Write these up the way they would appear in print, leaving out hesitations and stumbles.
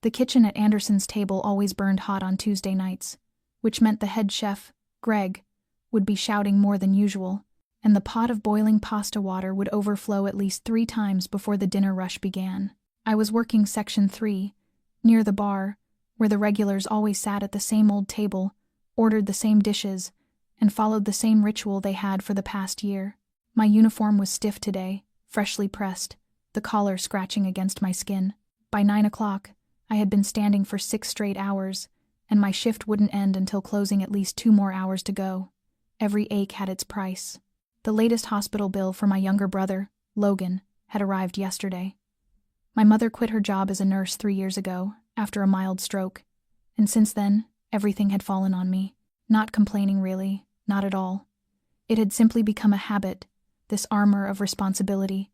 The kitchen at Anderson's table always burned hot on Tuesday nights, which meant the head chef, Greg, would be shouting more than usual, and the pot of boiling pasta water would overflow at least 3 times before the dinner rush began. I was working Section 3, near the bar, where the regulars always sat at the same old table, ordered the same dishes, and followed the same ritual they had for the past year. My uniform was stiff today, freshly pressed, the collar scratching against my skin. By 9 o'clock, I had been standing for 6 straight hours, and my shift wouldn't end until closing at least 2 more hours to go. Every ache had its price. The latest hospital bill for my younger brother, Logan, had arrived yesterday. My mother quit her job as a nurse 3 years ago, after a mild stroke, and since then, everything had fallen on me. Not complaining really, not at all. It had simply become a habit, this armor of responsibility,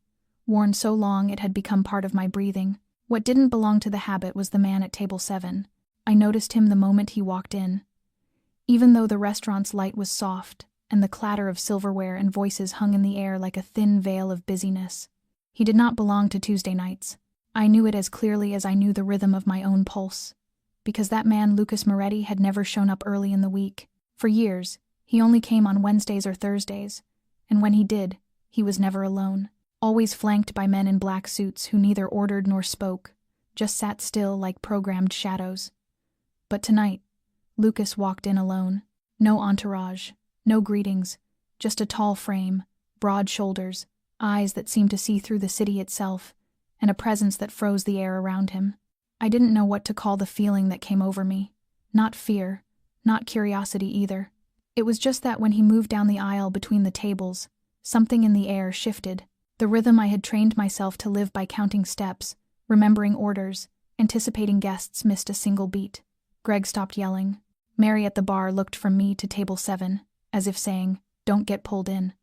worn so long it had become part of my breathing. What didn't belong to the habit was the man at table 7. I noticed him the moment he walked in. Even though the restaurant's light was soft, and the clatter of silverware and voices hung in the air like a thin veil of busyness, he did not belong to Tuesday nights. I knew it as clearly as I knew the rhythm of my own pulse, because that man, Lucas Moretti, had never shown up early in the week. For years, he only came on Wednesdays or Thursdays, and when he did, he was never alone, always flanked by men in black suits who neither ordered nor spoke, just sat still like programmed shadows. But tonight, Lucas walked in alone. No entourage, no greetings, just a tall frame, broad shoulders, eyes that seemed to see through the city itself, and a presence that froze the air around him. I didn't know what to call the feeling that came over me. Not fear, not curiosity either. It was just that when he moved down the aisle between the tables, something in the air shifted. The rhythm I had trained myself to live by counting steps, remembering orders, anticipating guests missed a single beat. Greg stopped yelling. Mary at the bar looked from me to table 7, as if saying, "Don't get pulled in."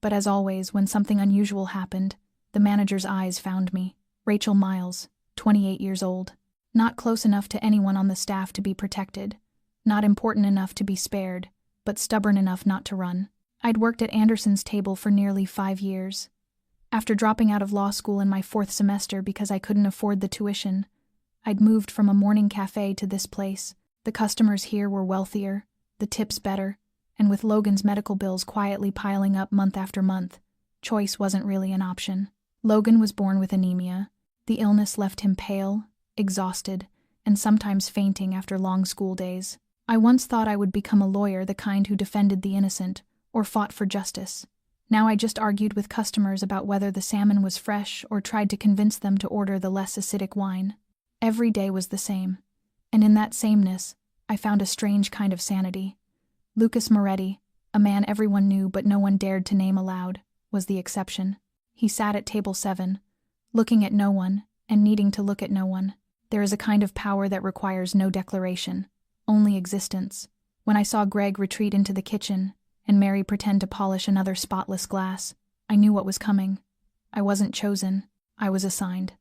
But as always, when something unusual happened, the manager's eyes found me. Rachel Miles, 28 years old. Not close enough to anyone on the staff to be protected. Not important enough to be spared, but stubborn enough not to run. I'd worked at Anderson's table for nearly 5 years. After dropping out of law school in my 4th semester because I couldn't afford the tuition, I'd moved from a morning cafe to this place. The customers here were wealthier, the tips better, and with Logan's medical bills quietly piling up month after month, choice wasn't really an option. Logan was born with anemia. The illness left him pale, exhausted, and sometimes fainting after long school days. I once thought I would become a lawyer, the kind who defended the innocent or fought for justice. Now I just argued with customers about whether the salmon was fresh or tried to convince them to order the less acidic wine. Every day was the same, and in that sameness, I found a strange kind of sanity. Lucas Moretti, a man everyone knew but no one dared to name aloud, was the exception. He sat at table 7, looking at no one and needing to look at no one. There is a kind of power that requires no declaration, only existence. When I saw Greg retreat into the kitchen and Mary pretend to polish another spotless glass, I knew what was coming. I wasn't chosen, I was assigned.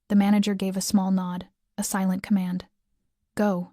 The manager gave a small nod, a silent command. Go.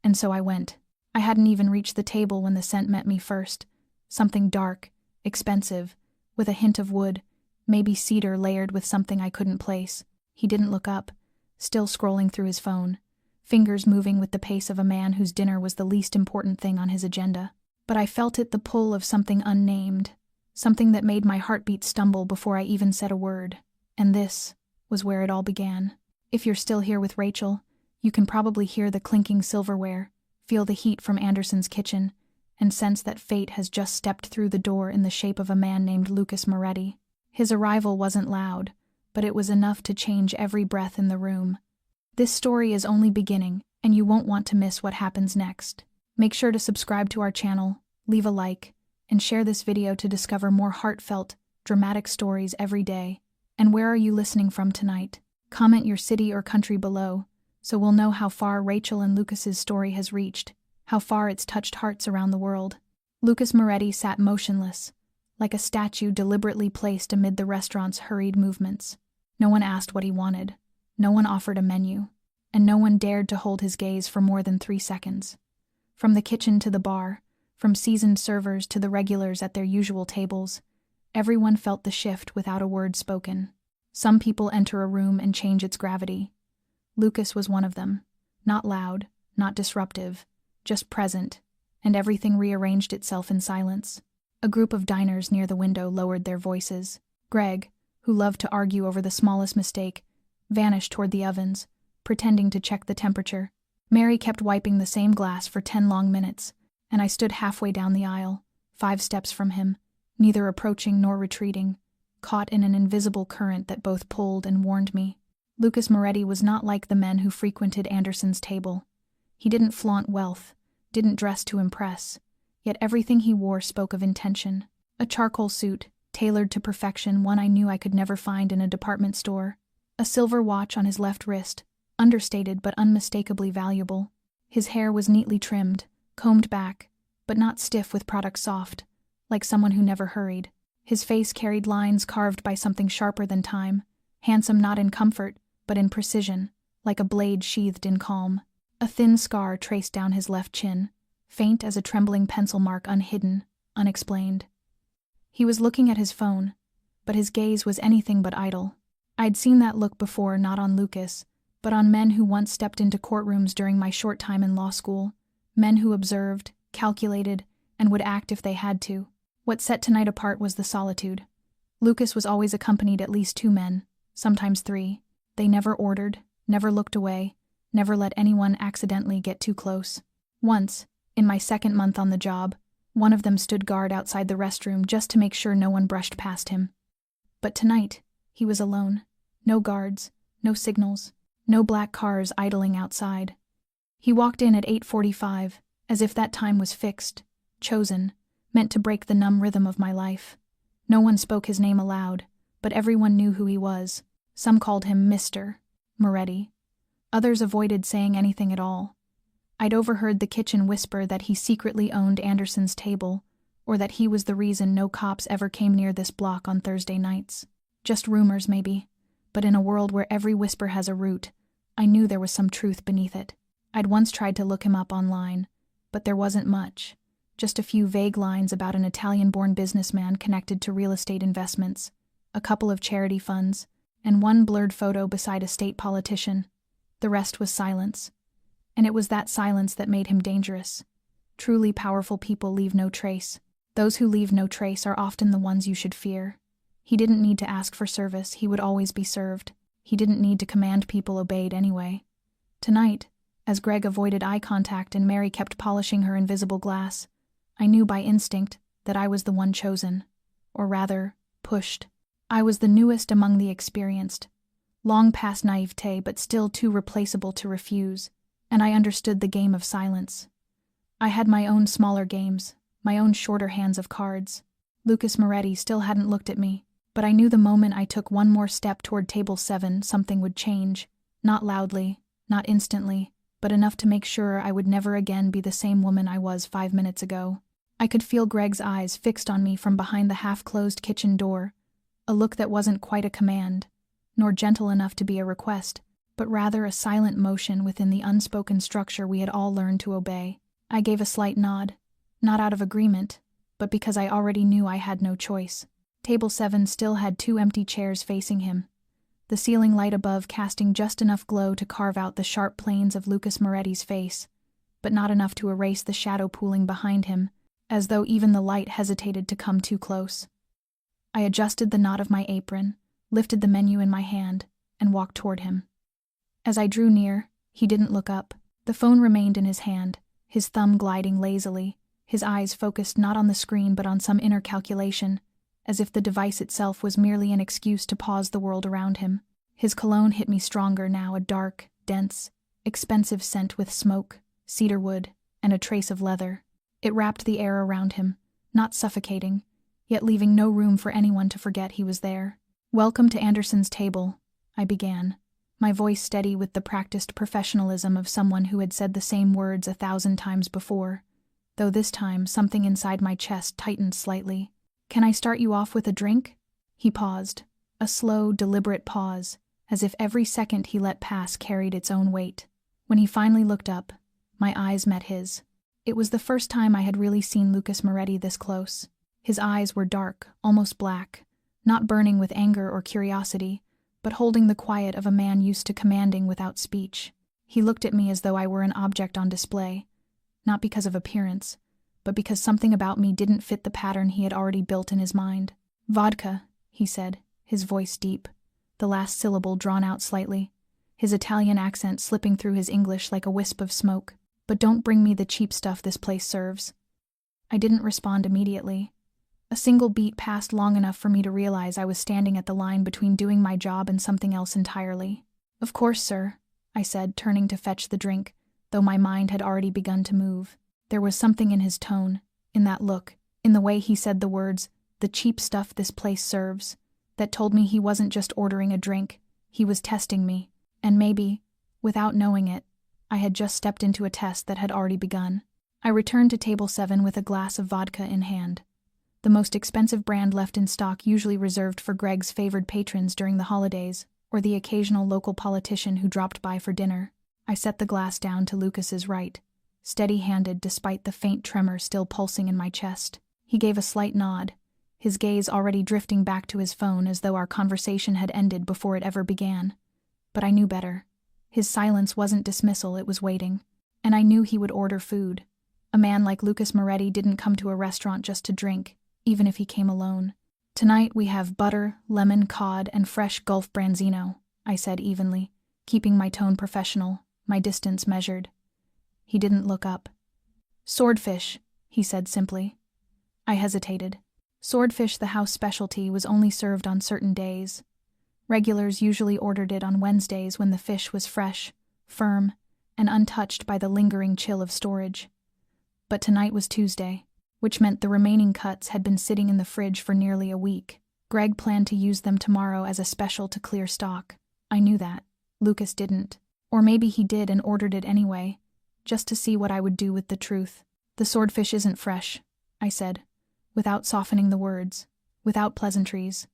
And so I went. I hadn't even reached the table when the scent met me first. Something dark, expensive, with a hint of wood, maybe cedar layered with something I couldn't place. He didn't look up, still scrolling through his phone, fingers moving with the pace of a man whose dinner was the least important thing on his agenda. But I felt it, the pull of something unnamed, something that made my heartbeat stumble before I even said a word. And this was where it all began. If you're still here with Rachel, you can probably hear the clinking silverware, feel the heat from Anderson's kitchen, and sense that fate has just stepped through the door in the shape of a man named Lucas Moretti. His arrival wasn't loud, but it was enough to change every breath in the room. This story is only beginning, and you won't want to miss what happens next. Make sure to subscribe to our channel, leave a like, and share this video to discover more heartfelt, dramatic stories every day. And where are you listening from tonight? Comment your city or country below, so we'll know how far Rachel and Lucas's story has reached, how far it's touched hearts around the world. Lucas Moretti sat motionless, like a statue deliberately placed amid the restaurant's hurried movements. No one asked what he wanted, no one offered a menu, and no one dared to hold his gaze for more than 3 seconds. From the kitchen to the bar, from seasoned servers to the regulars at their usual tables, everyone felt the shift without a word spoken. Some people enter a room and change its gravity. Lucas was one of them. Not loud, not disruptive, just present, and everything rearranged itself in silence. A group of diners near the window lowered their voices. Greg, who loved to argue over the smallest mistake, vanished toward the ovens, pretending to check the temperature. Mary kept wiping the same glass for 10 long minutes, and I stood halfway down the aisle, 5 steps from him, neither approaching nor retreating, caught in an invisible current that both pulled and warned me. Lucas Moretti was not like the men who frequented Anderson's table. He didn't flaunt wealth, didn't dress to impress, yet everything he wore spoke of intention. A charcoal suit, tailored to perfection, one I knew I could never find in a department store. A silver watch on his left wrist, understated but unmistakably valuable. His hair was neatly trimmed, combed back, but not stiff with product soft, like someone who never hurried. His face carried lines carved by something sharper than time, handsome not in comfort, but in precision, like a blade sheathed in calm. A thin scar traced down his left chin, faint as a trembling pencil mark, unhidden, unexplained. He was looking at his phone, but his gaze was anything but idle. I'd seen that look before, not on Lucas, but on men who once stepped into courtrooms during my short time in law school, men who observed, calculated, and would act if they had to. What set tonight apart was the solitude. Lucas was always accompanied at least 2 men, sometimes 3. They never ordered, never looked away, never let anyone accidentally get too close. Once, in my 2nd month on the job, one of them stood guard outside the restroom just to make sure no one brushed past him. But tonight, he was alone. No guards, no signals, no black cars idling outside. He walked in at 8:45, as if that time was fixed, chosen, meant to break the numb rhythm of my life. No one spoke his name aloud, but everyone knew who he was. Some called him Mr. Moretti. Others avoided saying anything at all. I'd overheard the kitchen whisper that he secretly owned Anderson's table, or that he was the reason no cops ever came near this block on Thursday nights. Just rumors, maybe, but in a world where every whisper has a root, I knew there was some truth beneath it. I'd once tried to look him up online, but there wasn't much. Just a few vague lines about an Italian-born businessman connected to real estate investments, a couple of charity funds, and one blurred photo beside a state politician. The rest was silence. And it was that silence that made him dangerous. Truly powerful people leave no trace. Those who leave no trace are often the ones you should fear. He didn't need to ask for service, he would always be served. He didn't need to command people obeyed anyway. Tonight, as Greg avoided eye contact and Mary kept polishing her invisible glass, I knew by instinct that I was the one chosen. Or rather, pushed. I was the newest among the experienced. Long past naivete, but still too replaceable to refuse. And I understood the game of silence. I had my own smaller games, my own shorter hands of cards. Lucas Moretti still hadn't looked at me, but I knew the moment I took one more step toward table 7, something would change. Not loudly, not instantly, but enough to make sure I would never again be the same woman I was 5 minutes ago. I could feel Greg's eyes fixed on me from behind the half-closed kitchen door, a look that wasn't quite a command, nor gentle enough to be a request, but rather a silent motion within the unspoken structure we had all learned to obey. I gave a slight nod, not out of agreement, but because I already knew I had no choice. Table 7 still had 2 empty chairs facing him, the ceiling light above casting just enough glow to carve out the sharp planes of Lucas Moretti's face, but not enough to erase the shadow pooling behind him, as though even the light hesitated to come too close. I adjusted the knot of my apron, lifted the menu in my hand, and walked toward him. As I drew near, he didn't look up. The phone remained in his hand, his thumb gliding lazily, his eyes focused not on the screen but on some inner calculation, as if the device itself was merely an excuse to pause the world around him. His cologne hit me stronger now, a dark, dense, expensive scent with smoke, cedarwood, and a trace of leather. It wrapped the air around him, not suffocating, yet leaving no room for anyone to forget he was there. "Welcome to Anderson's table," I began, my voice steady with the practiced professionalism of someone who had said the same words 1,000 times before, though this time something inside my chest tightened slightly. "Can I start you off with a drink?" He paused, a slow, deliberate pause, as if every second he let pass carried its own weight. When he finally looked up, my eyes met his. It was the first time I had really seen Lucas Moretti this close. His eyes were dark, almost black, not burning with anger or curiosity, but holding the quiet of a man used to commanding without speech. He looked at me as though I were an object on display, not because of appearance, but because something about me didn't fit the pattern he had already built in his mind. "Vodka," he said, his voice deep, the last syllable drawn out slightly, his Italian accent slipping through his English like a wisp of smoke. "But don't bring me the cheap stuff this place serves." I didn't respond immediately. A single beat passed long enough for me to realize I was standing at the line between doing my job and something else entirely. "Of course, sir," I said, turning to fetch the drink, though my mind had already begun to move. There was something in his tone, in that look, in the way he said the words, "the cheap stuff this place serves," that told me he wasn't just ordering a drink, he was testing me, and maybe, without knowing it, I had just stepped into a test that had already begun. I returned to table 7 with a glass of vodka in hand. The most expensive brand left in stock, usually reserved for Greg's favored patrons during the holidays, or the occasional local politician who dropped by for dinner. I set the glass down to Lucas's right, steady-handed despite the faint tremor still pulsing in my chest. He gave a slight nod, his gaze already drifting back to his phone as though our conversation had ended before it ever began. But I knew better. His silence wasn't dismissal, it was waiting. And I knew he would order food. A man like Lucas Moretti didn't come to a restaurant just to drink, even if he came alone. "Tonight we have butter, lemon, cod, and fresh Gulf branzino," I said evenly, keeping my tone professional, my distance measured. He didn't look up. "Swordfish," he said simply. I hesitated. Swordfish, the house specialty, was only served on certain days. Regulars usually ordered it on Wednesdays when the fish was fresh, firm, and untouched by the lingering chill of storage. But tonight was Tuesday, which meant the remaining cuts had been sitting in the fridge for nearly a week. Greg planned to use them tomorrow as a special to clear stock. I knew that. Lucas didn't. Or maybe he did and ordered it anyway, just to see what I would do with the truth. "The swordfish isn't fresh," I said, without softening the words, without pleasantries.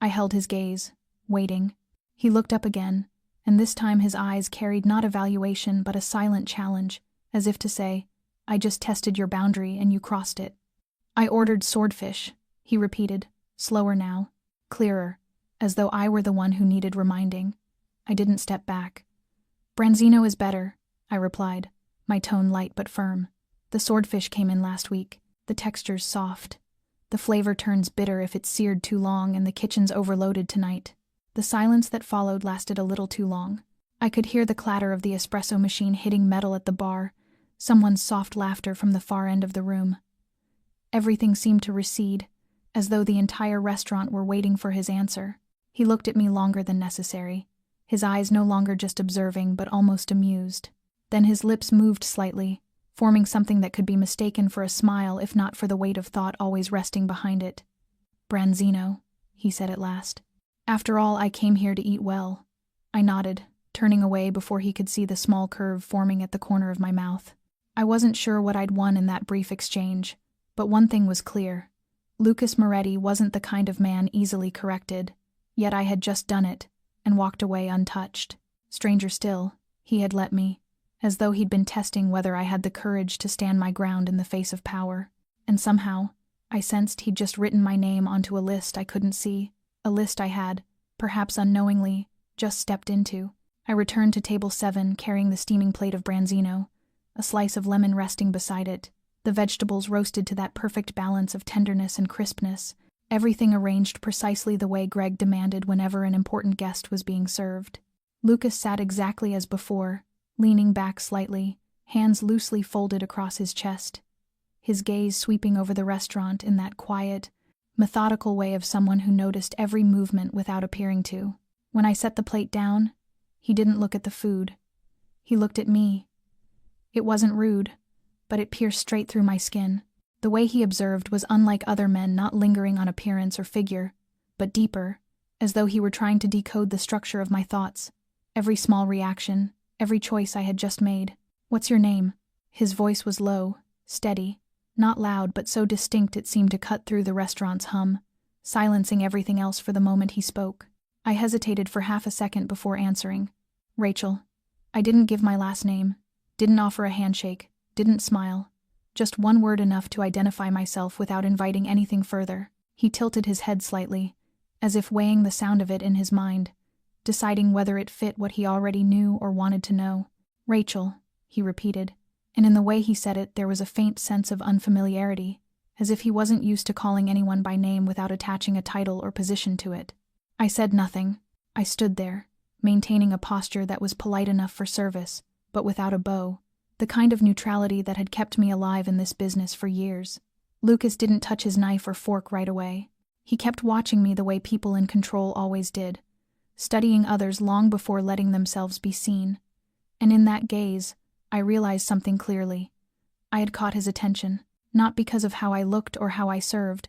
I held his gaze, waiting. He looked up again, and this time his eyes carried not evaluation but a silent challenge, as if to say, "I just tested your boundary and you crossed it." "I ordered swordfish," he repeated, slower now, clearer, as though I were the one who needed reminding. I didn't step back. "Branzino is better," I replied, my tone light but firm. "The swordfish came in last week. The texture's soft. The flavor turns bitter if it's seared too long, and the kitchen's overloaded tonight." The silence that followed lasted a little too long. I could hear the clatter of the espresso machine hitting metal at the bar, someone's soft laughter from the far end of the room. Everything seemed to recede, as though the entire restaurant were waiting for his answer. He looked at me longer than necessary, his eyes no longer just observing but almost amused. Then his lips moved slightly, forming something that could be mistaken for a smile if not for the weight of thought always resting behind it. "Branzino," he said at last. "After all, I came here to eat well." I nodded, turning away before he could see the small curve forming at the corner of my mouth. I wasn't sure what I'd won in that brief exchange, but one thing was clear. Lucas Moretti wasn't the kind of man easily corrected, yet I had just done it, and walked away untouched. Stranger still, he had let me, as though he'd been testing whether I had the courage to stand my ground in the face of power. And somehow, I sensed he'd just written my name onto a list I couldn't see, a list I had, perhaps unknowingly, just stepped into. I returned to table 7 carrying the steaming plate of branzino, a slice of lemon resting beside it, the vegetables roasted to that perfect balance of tenderness and crispness, everything arranged precisely the way Greg demanded whenever an important guest was being served. Lucas sat exactly as before, leaning back slightly, hands loosely folded across his chest, his gaze sweeping over the restaurant in that quiet, methodical way of someone who noticed every movement without appearing to. When I set the plate down, he didn't look at the food. He looked at me. It wasn't rude, but it pierced straight through my skin. The way he observed was unlike other men, not lingering on appearance or figure, but deeper, as though he were trying to decode the structure of my thoughts, every small reaction, every choice I had just made. "What's your name?" His voice was low, steady, not loud but so distinct it seemed to cut through the restaurant's hum, silencing everything else for the moment he spoke. I hesitated for half a second before answering. "Rachel." I didn't give my last name, didn't offer a handshake, didn't smile. Just one word enough to identify myself without inviting anything further. He tilted his head slightly, as if weighing the sound of it in his mind, deciding whether it fit what he already knew or wanted to know. "Rachel," he repeated, and in the way he said it there was a faint sense of unfamiliarity, as if he wasn't used to calling anyone by name without attaching a title or position to it. I said nothing. I stood there, maintaining a posture that was polite enough for service, but without a bow, the kind of neutrality that had kept me alive in this business for years. Lucas didn't touch his knife or fork right away. He kept watching me the way people in control always did, studying others long before letting themselves be seen. And in that gaze, I realized something clearly. I had caught his attention, not because of how I looked or how I served,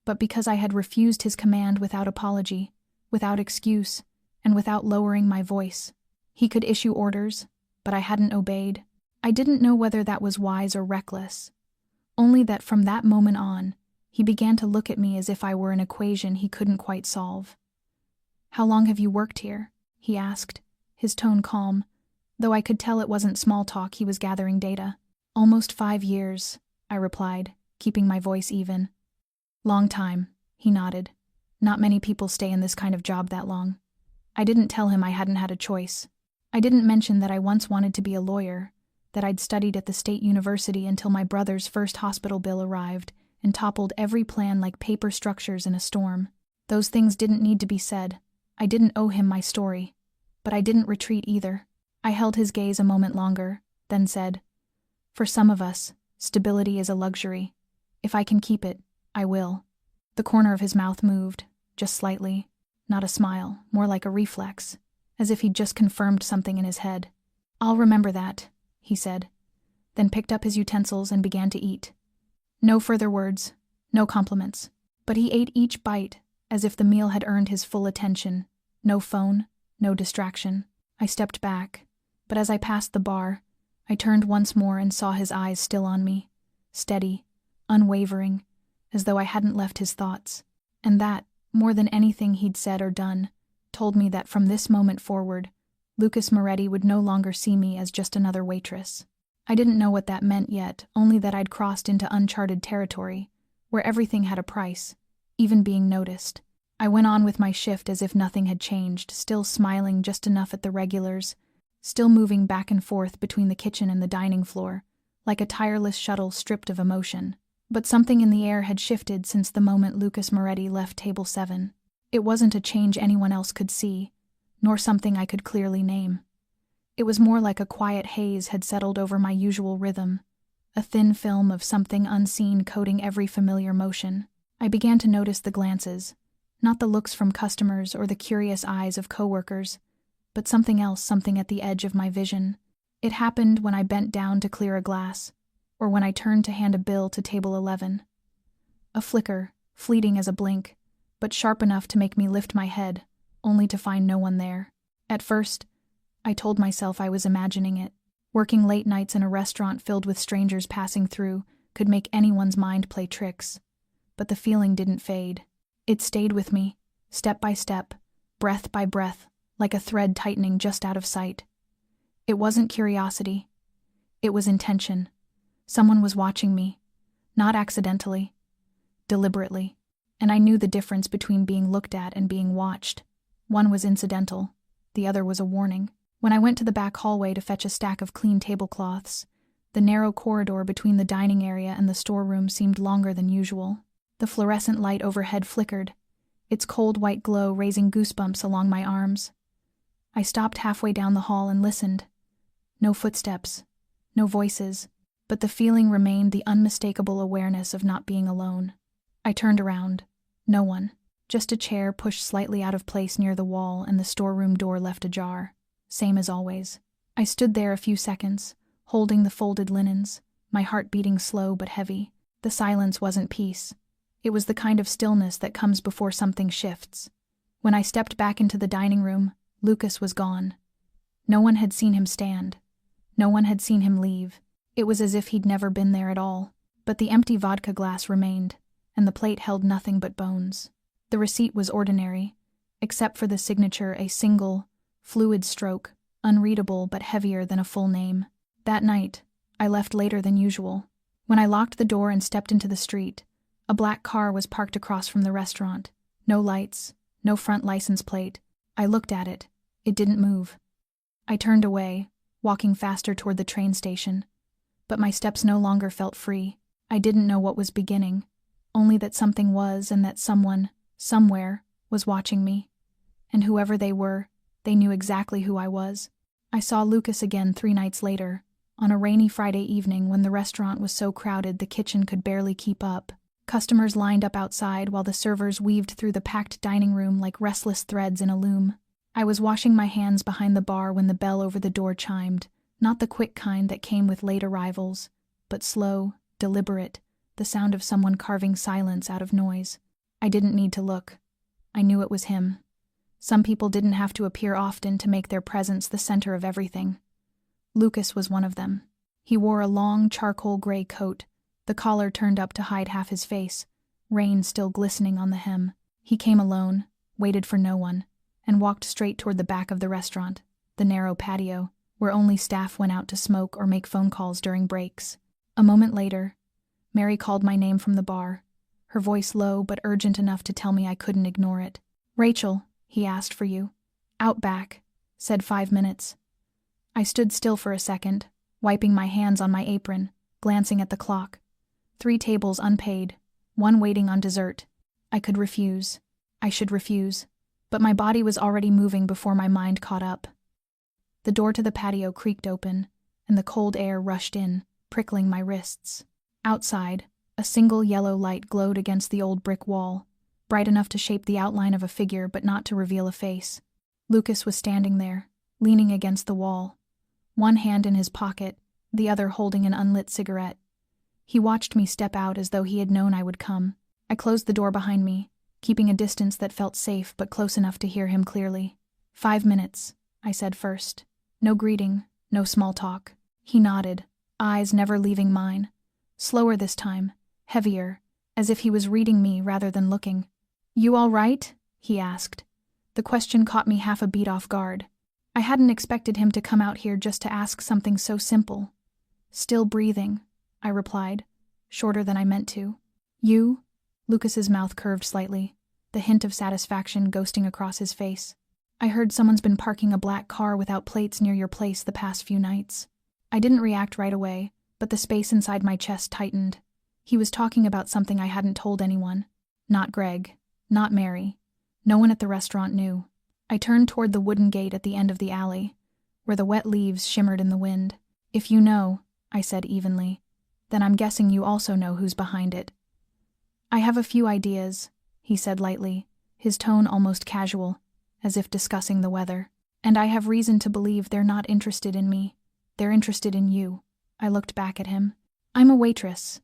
but because I had refused his command without apology, without excuse, and without lowering my voice. He could issue orders, but I hadn't obeyed. I didn't know whether that was wise or reckless, only that from that moment on, he began to look at me as if I were an equation he couldn't quite solve. "How long have you worked here?" he asked, his tone calm, though I could tell it wasn't small talk, he was gathering data. "Almost 5 years, I replied, keeping my voice even. "Long time," he nodded. "Not many people stay in this kind of job that long." I didn't tell him I hadn't had a choice. I didn't mention that I once wanted to be a lawyer, that I'd studied at the state university until my brother's first hospital bill arrived and toppled every plan like paper structures in a storm. Those things didn't need to be said. I didn't owe him my story, but I didn't retreat either. I held his gaze a moment longer, then said, "For some of us, stability is a luxury. If I can keep it, I will." The corner of his mouth moved, just slightly. Not a smile, more like a reflex, as if he'd just confirmed something in his head. "I'll remember that," he said, then picked up his utensils and began to eat. No further words, no compliments, but he ate each bite as if the meal had earned his full attention. No phone, no distraction. I stepped back, but as I passed the bar, I turned once more and saw his eyes still on me, steady, unwavering, as though I hadn't left his thoughts. And that, more than anything he'd said or done, told me that from this moment forward, Lucas Moretti would no longer see me as just another waitress. I didn't know what that meant yet, only that I'd crossed into uncharted territory, where everything had a price, even being noticed. I went on with my shift as if nothing had changed, still smiling just enough at the regulars, still moving back and forth between the kitchen and the dining floor, like a tireless shuttle stripped of emotion. But something in the air had shifted since the moment Lucas Moretti left table 7. It wasn't a change anyone else could see, nor something I could clearly name. It was more like a quiet haze had settled over my usual rhythm, a thin film of something unseen coating every familiar motion. I began to notice the glances, not the looks from customers or the curious eyes of coworkers, but something else, something at the edge of my vision. It happened when I bent down to clear a glass, or when I turned to hand a bill to table 11. A flicker, fleeting as a blink, but sharp enough to make me lift my head, only to find no one there. At first, I told myself I was imagining it. Working late nights in a restaurant filled with strangers passing through could make anyone's mind play tricks. But the feeling didn't fade. It stayed with me, step by step, breath by breath, like a thread tightening just out of sight. It wasn't curiosity. It was intention. Someone was watching me, not accidentally, deliberately, and I knew the difference between being looked at and being watched. One was incidental, the other was a warning. When I went to the back hallway to fetch a stack of clean tablecloths, the narrow corridor between the dining area and the storeroom seemed longer than usual. The fluorescent light overhead flickered, its cold white glow raising goosebumps along my arms. I stopped halfway down the hall and listened. No footsteps, no voices, but the feeling remained, the unmistakable awareness of not being alone. I turned around. No one. Just a chair pushed slightly out of place near the wall and the storeroom door left ajar. Same as always. I stood there a few seconds, holding the folded linens, my heart beating slow but heavy. The silence wasn't peace. It was the kind of stillness that comes before something shifts. When I stepped back into the dining room, Lucas was gone. No one had seen him stand. No one had seen him leave. It was as if he'd never been there at all. But the empty vodka glass remained, and the plate held nothing but bones. The receipt was ordinary, except for the signature, a single, fluid stroke, unreadable but heavier than a full name. That night, I left later than usual. When I locked the door and stepped into the street, a black car was parked across from the restaurant. No lights, no front license plate. I looked at it, It didn't move. I turned away, walking faster toward the train station. But my steps no longer felt free. I didn't know what was beginning, only that something was and that someone, somewhere, was watching me. And whoever they were, they knew exactly who I was. I saw Lucas again 3 nights later, on a rainy Friday evening when the restaurant was so crowded the kitchen could barely keep up. Customers lined up outside while the servers weaved through the packed dining room like restless threads in a loom. I was washing my hands behind the bar when the bell over the door chimed, not the quick kind that came with late arrivals, but slow, deliberate, the sound of someone carving silence out of noise. I didn't need to look. I knew it was him. Some people didn't have to appear often to make their presence the center of everything. Lucas was one of them. He wore a long charcoal gray coat, the collar turned up to hide half his face, rain still glistening on the hem. He came alone, waited for no one, and walked straight toward the back of the restaurant, the narrow patio, where only staff went out to smoke or make phone calls during breaks. A moment later, Mary called my name from the bar, her voice low but urgent enough to tell me I couldn't ignore it. "Rachel, he asked for you." "Out back," said 5 minutes. I stood still for a second, wiping my hands on my apron, glancing at the clock. 3 tables unpaid, 1 waiting on dessert. I could refuse. I should refuse. But my body was already moving before my mind caught up. The door to the patio creaked open, and the cold air rushed in, prickling my wrists. Outside, a single yellow light glowed against the old brick wall, bright enough to shape the outline of a figure but not to reveal a face. Lucas was standing there, leaning against the wall, one hand in his pocket, the other holding an unlit cigarette. He watched me step out as though he had known I would come. I closed the door behind me, keeping a distance that felt safe but close enough to hear him clearly. 5 minutes, I said first. No greeting, no small talk. He nodded, eyes never leaving mine. Slower this time, heavier, as if he was reading me rather than looking. "You all right?" he asked. The question caught me half a beat off guard. I hadn't expected him to come out here just to ask something so simple. "Still breathing," I replied, shorter than I meant to. "You?" Lucas's mouth curved slightly, the hint of satisfaction ghosting across his face. "I heard someone's been parking a black car without plates near your place the past few nights." I didn't react right away, but the space inside my chest tightened. He was talking about something I hadn't told anyone. Not Greg, not Mary. No one at the restaurant knew. I turned toward the wooden gate at the end of the alley, where the wet leaves shimmered in the wind. "If you know," I said evenly, "then I'm guessing you also know who's behind it." "I have a few ideas," he said lightly, his tone almost casual, as if discussing the weather. "And I have reason to believe they're not interested in me. They're interested in you." I looked back at him. "I'm a waitress.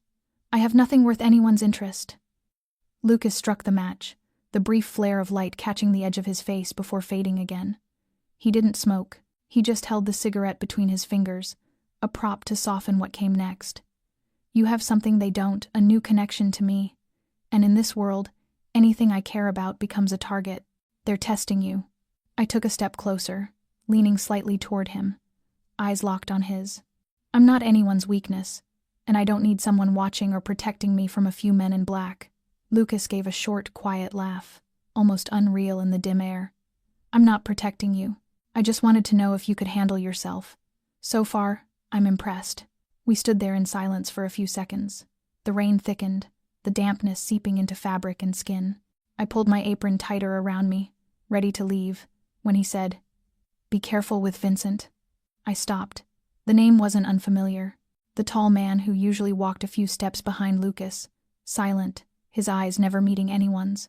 I have nothing worth anyone's interest." Lucas struck the match, the brief flare of light catching the edge of his face before fading again. He didn't smoke. He just held the cigarette between his fingers, a prop to soften what came next. "You have something they don't, a new connection to me. And in this world, anything I care about becomes a target. They're testing you." I took a step closer, leaning slightly toward him, eyes locked on his. "I'm not anyone's weakness, and I don't need someone watching or protecting me from a few men in black." Lucas gave a short, quiet laugh, almost unreal in the dim air. "I'm not protecting you. I just wanted to know if you could handle yourself. So far, I'm impressed." We stood there in silence for a few seconds. The rain thickened, the dampness seeping into fabric and skin. I pulled my apron tighter around me, ready to leave, when he said, "Be careful with Vincent." I stopped. The name wasn't unfamiliar. The tall man who usually walked a few steps behind Lucas, silent, his eyes never meeting anyone's.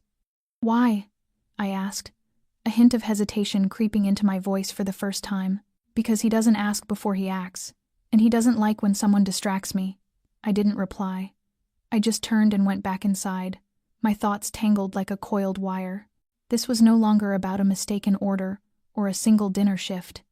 "Why?" I asked, a hint of hesitation creeping into my voice for the first time. "Because he doesn't ask before he acts, and he doesn't like when someone distracts me." I didn't reply. I just turned and went back inside, my thoughts tangled like a coiled wire. This was no longer about a mistaken order or a single dinner shift.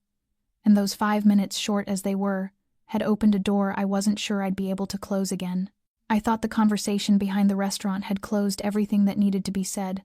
And those 5 minutes, short as they were, had opened a door I wasn't sure I'd be able to close again. I thought the conversation behind the restaurant had closed everything that needed to be said,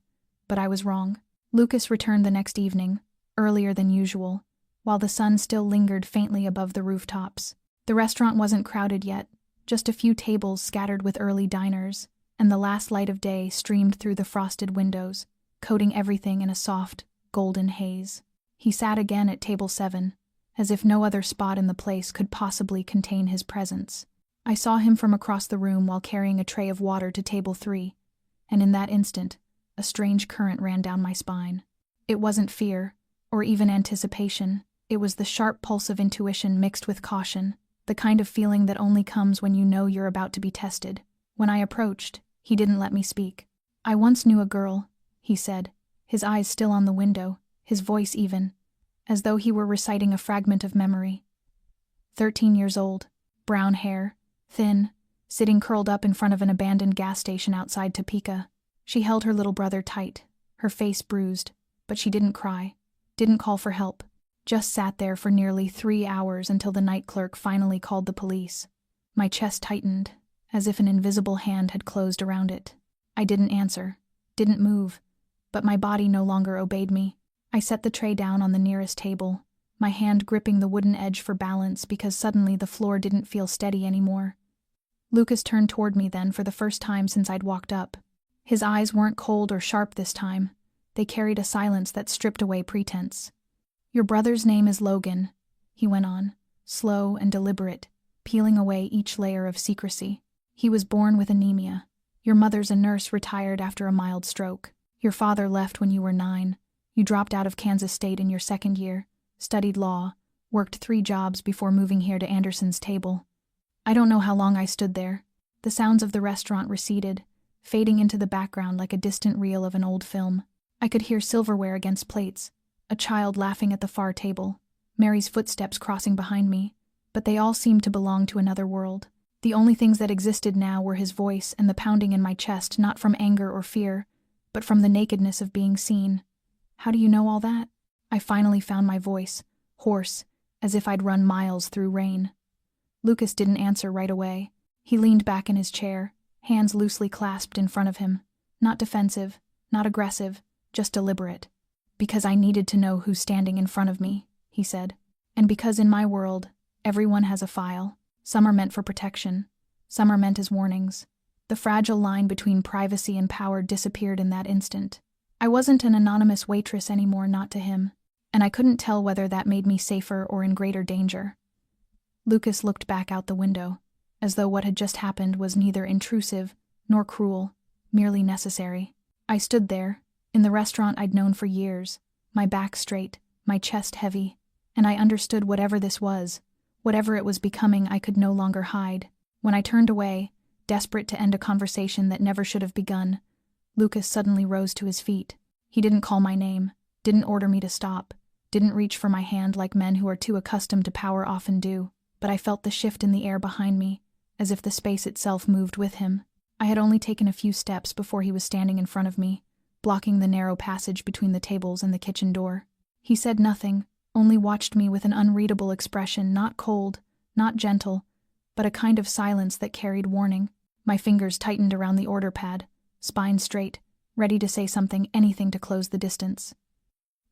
but I was wrong. Lucas returned the next evening, earlier than usual, while the sun still lingered faintly above the rooftops. The restaurant wasn't crowded yet, just a few tables scattered with early diners, and the last light of day streamed through the frosted windows, coating everything in a soft, golden haze. He sat again at table 7, as if no other spot in the place could possibly contain his presence. I saw him from across the room while carrying a tray of water to table 3, and in that instant, a strange current ran down my spine. It wasn't fear, or even anticipation. It was the sharp pulse of intuition mixed with caution, the kind of feeling that only comes when you know you're about to be tested. When I approached, he didn't let me speak. "I once knew a girl," he said, his eyes still on the window, his voice even, as though he were reciting a fragment of memory. 13 years old, brown hair, thin, sitting curled up in front of an abandoned gas station outside Topeka. She held her little brother tight, her face bruised, but she didn't cry, didn't call for help, just sat there for nearly 3 hours until the night clerk finally called the police. My chest tightened, as if an invisible hand had closed around it. I didn't answer, didn't move, but my body no longer obeyed me. I set the tray down on the nearest table, my hand gripping the wooden edge for balance because suddenly the floor didn't feel steady anymore. Lucas turned toward me then for the first time since I'd walked up. His eyes weren't cold or sharp this time. They carried a silence that stripped away pretense. "Your brother's name is Logan," he went on, slow and deliberate, peeling away each layer of secrecy. "He was born with anemia. Your mother's a nurse retired after a mild stroke. Your father left when you were 9. You dropped out of Kansas State in your 2nd year, studied law, worked 3 jobs before moving here to Anderson's table." I don't know how long I stood there. The sounds of the restaurant receded, fading into the background like a distant reel of an old film. I could hear silverware against plates, a child laughing at the far table, Mary's footsteps crossing behind me, but they all seemed to belong to another world. The only things that existed now were his voice and the pounding in my chest, not from anger or fear, but from the nakedness of being seen. "How do you know all that?" I finally found my voice, hoarse, as if I'd run miles through rain. Lucas didn't answer right away. He leaned back in his chair, hands loosely clasped in front of him. Not defensive, not aggressive, just deliberate. "Because I needed to know who's standing in front of me," he said. "And because in my world, everyone has a file. Some are meant for protection. Some are meant as warnings." The fragile line between privacy and power disappeared in that instant. I wasn't an anonymous waitress anymore, not to him, and I couldn't tell whether that made me safer or in greater danger. Lucas looked back out the window, as though what had just happened was neither intrusive nor cruel, merely necessary. I stood there, in the restaurant I'd known for years, my back straight, my chest heavy, and I understood whatever this was, whatever it was becoming, I could no longer hide. When I turned away, desperate to end a conversation that never should have begun, Lucas suddenly rose to his feet. He didn't call my name, didn't order me to stop, didn't reach for my hand like men who are too accustomed to power often do, but I felt the shift in the air behind me, as if the space itself moved with him. I had only taken a few steps before he was standing in front of me, blocking the narrow passage between the tables and the kitchen door. He said nothing, only watched me with an unreadable expression, not cold, not gentle, but a kind of silence that carried warning. My fingers tightened around the order pad, spine straight, ready to say something, anything to close the distance.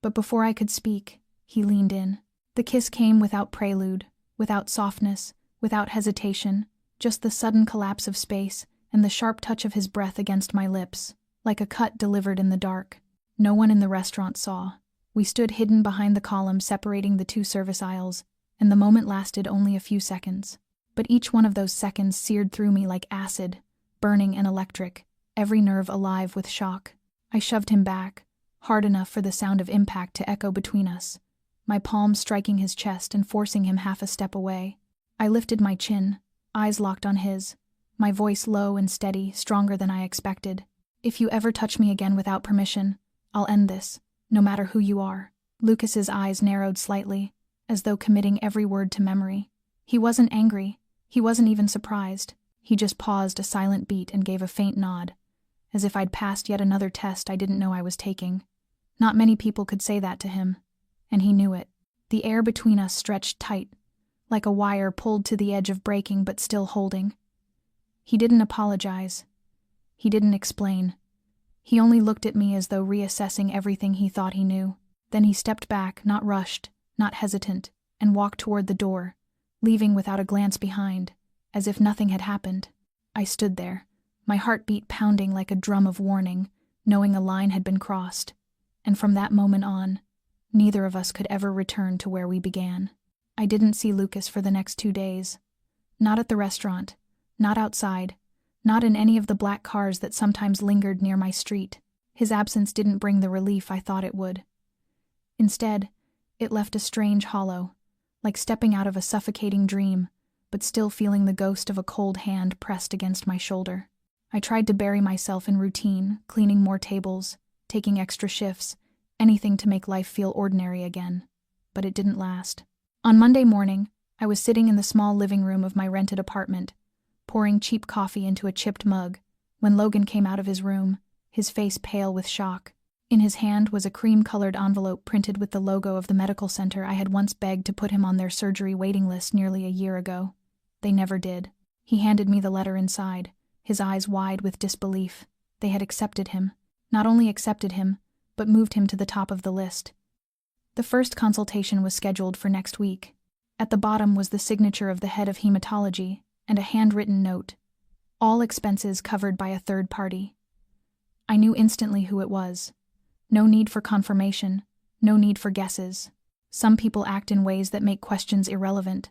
But before I could speak, he leaned in. The kiss came without prelude, without softness, without hesitation, just the sudden collapse of space and the sharp touch of his breath against my lips, like a cut delivered in the dark. No one in the restaurant saw. We stood hidden behind the column separating the 2 service aisles, and the moment lasted only a few seconds. But each one of those seconds seared through me like acid, burning and electric, every nerve alive with shock. I shoved him back, hard enough for the sound of impact to echo between us, my palm striking his chest and forcing him half a step away. I lifted my chin, eyes locked on his, my voice low and steady, stronger than I expected. "If you ever touch me again without permission, I'll end this, no matter who you are." Lucas's eyes narrowed slightly, as though committing every word to memory. He wasn't angry, he wasn't even surprised. He just paused a silent beat and gave a faint nod, as if I'd passed yet another test I didn't know I was taking. Not many people could say that to him, and he knew it. The air between us stretched tight, like a wire pulled to the edge of breaking but still holding. He didn't apologize. He didn't explain. He only looked at me as though reassessing everything he thought he knew. Then he stepped back, not rushed, not hesitant, and walked toward the door, leaving without a glance behind, as if nothing had happened. I stood there, my heartbeat pounding like a drum of warning, knowing a line had been crossed. And from that moment on, neither of us could ever return to where we began. I didn't see Lucas for the next 2 days. Not at the restaurant, not outside, not in any of the black cars that sometimes lingered near my street. His absence didn't bring the relief I thought it would. Instead, it left a strange hollow, like stepping out of a suffocating dream, but still feeling the ghost of a cold hand pressed against my shoulder. I tried to bury myself in routine, cleaning more tables, taking extra shifts, anything to make life feel ordinary again. But it didn't last. On Monday morning, I was sitting in the small living room of my rented apartment, pouring cheap coffee into a chipped mug, when Logan came out of his room, his face pale with shock. In his hand was a cream-colored envelope printed with the logo of the medical center I had once begged to put him on their surgery waiting list nearly a year ago. They never did. He handed me the letter inside, his eyes wide with disbelief. They had accepted him. Not only accepted him, but moved him to the top of the list. The first consultation was scheduled for next week. At the bottom was the signature of the head of hematology and a handwritten note. All expenses covered by a third party. I knew instantly who it was. No need for confirmation, no need for guesses. Some people act in ways that make questions irrelevant.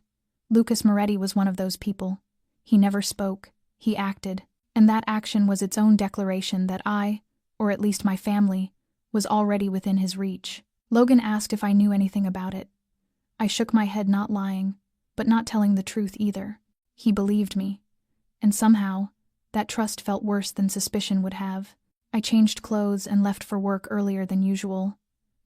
Lucas Moretti was one of those people. He never spoke, he acted, and that action was its own declaration that I, or at least my family, was already within his reach. Logan asked if I knew anything about it. I shook my head, not lying, but not telling the truth either. He believed me, and somehow, that trust felt worse than suspicion would have. I changed clothes and left for work earlier than usual,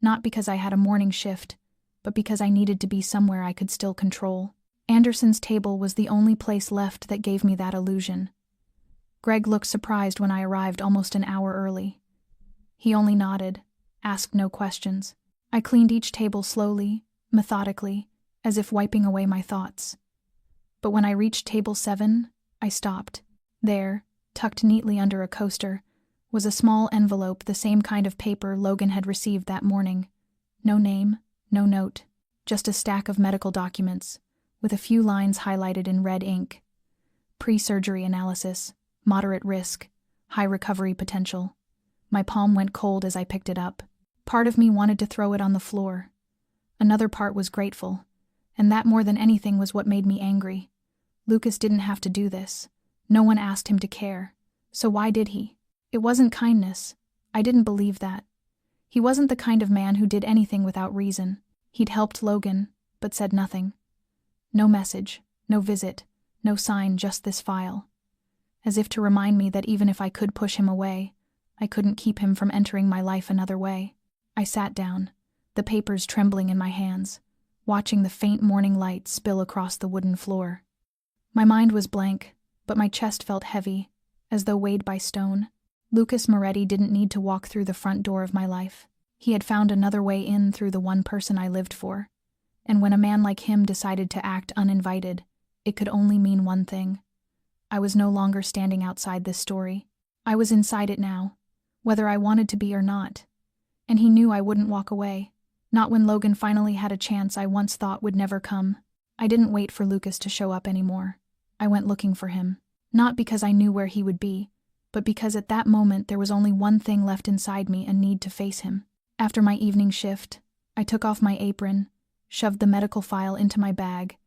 not because I had a morning shift, but because I needed to be somewhere I could still control. Anderson's table was the only place left that gave me that illusion. Greg looked surprised when I arrived almost an hour early. He only nodded, asked no questions. I cleaned each table slowly, methodically, as if wiping away my thoughts. But when I reached table 7, I stopped. There, tucked neatly under a coaster, was a small envelope, the same kind of paper Logan had received that morning. No name, no note, just a stack of medical documents, with a few lines highlighted in red ink. Pre-surgery analysis, moderate risk, high recovery potential. My palm went cold as I picked it up. Part of me wanted to throw it on the floor. Another part was grateful, and that more than anything was what made me angry. Lucas didn't have to do this. No one asked him to care. So why did he? It wasn't kindness. I didn't believe that. He wasn't the kind of man who did anything without reason. He'd helped Logan, but said nothing. No message, no visit, no sign, just this file. As if to remind me that even if I could push him away, I couldn't keep him from entering my life another way. I sat down, the papers trembling in my hands, watching the faint morning light spill across the wooden floor. My mind was blank, but my chest felt heavy, as though weighed by stone. Lucas Moretti didn't need to walk through the front door of my life. He had found another way in through the one person I lived for. And when a man like him decided to act uninvited, it could only mean one thing. I was no longer standing outside this story. I was inside it now, whether I wanted to be or not. And he knew I wouldn't walk away, not when Logan finally had a chance I once thought would never come. I didn't wait for Lucas to show up anymore. I went looking for him, not because I knew where he would be, but because at that moment there was only one thing left inside me, a need to face him. After my evening shift, I took off my apron, shoved the medical file into my bag,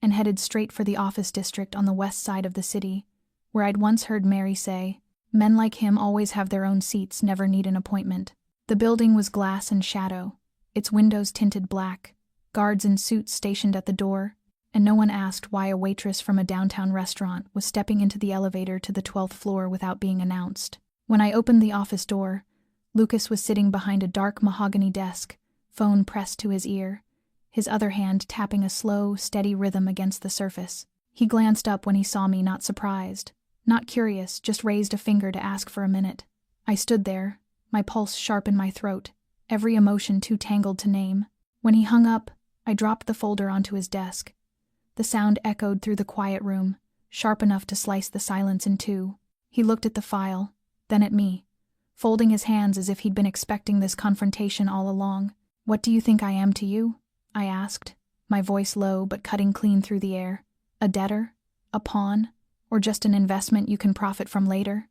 and headed straight for the office district on the west side of the city, where I'd once heard Mary say, "Men like him always have their own seats, never need an appointment." The building was glass and shadow, its windows tinted black, guards in suits stationed at the door, and no one asked why a waitress from a downtown restaurant was stepping into the elevator to the 12th floor without being announced. When I opened the office door, Lucas was sitting behind a dark mahogany desk, phone pressed to his ear, his other hand tapping a slow, steady rhythm against the surface. He glanced up when he saw me, not surprised, not curious, just raised a finger to ask for a minute. I stood there, my pulse sharp in my throat, every emotion too tangled to name. When he hung up, I dropped the folder onto his desk. The sound echoed through the quiet room, sharp enough to slice the silence in two. He looked at the file, then at me, folding his hands as if he'd been expecting this confrontation all along. "What do you think I am to you?" I asked, my voice low but cutting clean through the air. "A debtor? A pawn? Or just an investment you can profit from later?"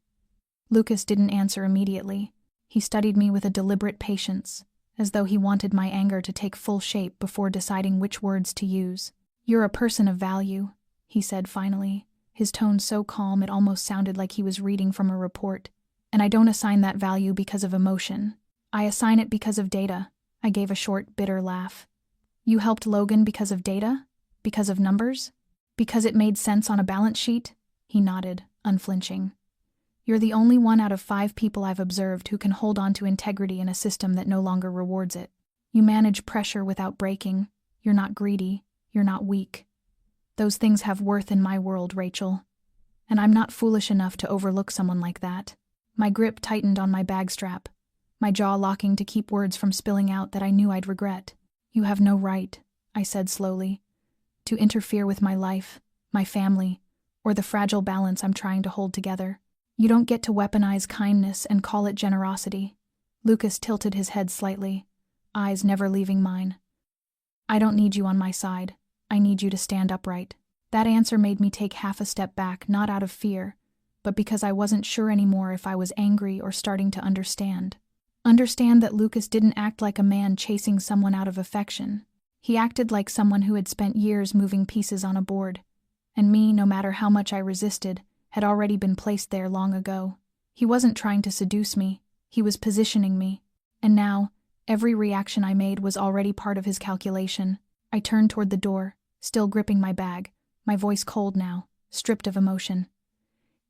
Lucas didn't answer immediately. He studied me with a deliberate patience, as though he wanted my anger to take full shape before deciding which words to use. "You're a person of value," he said finally, his tone so calm it almost sounded like he was reading from a report. "And I don't assign that value because of emotion. I assign it because of data." I gave a short, bitter laugh. "You helped Logan because of data? Because of numbers? Because it made sense on a balance sheet?" He nodded, unflinching. "You're the only one out of 5 people I've observed who can hold on to integrity in a system that no longer rewards it. You manage pressure without breaking. You're not greedy. You're not weak. Those things have worth in my world, Rachel. And I'm not foolish enough to overlook someone like that." My grip tightened on my bag strap, my jaw locking to keep words from spilling out that I knew I'd regret. "You have no right," I said slowly, "to interfere with my life, my family, or the fragile balance I'm trying to hold together. You don't get to weaponize kindness and call it generosity." Lucas tilted his head slightly, eyes never leaving mine. "I don't need you on my side. I need you to stand upright." That answer made me take half a step back, not out of fear, but because I wasn't sure anymore if I was angry or starting to understand. Understand that Lucas didn't act like a man chasing someone out of affection. He acted like someone who had spent years moving pieces on a board, and me, no matter how much I resisted, had already been placed there long ago. He wasn't trying to seduce me, he was positioning me, and now, every reaction I made was already part of his calculation. I turned toward the door, still gripping my bag, my voice cold now, stripped of emotion.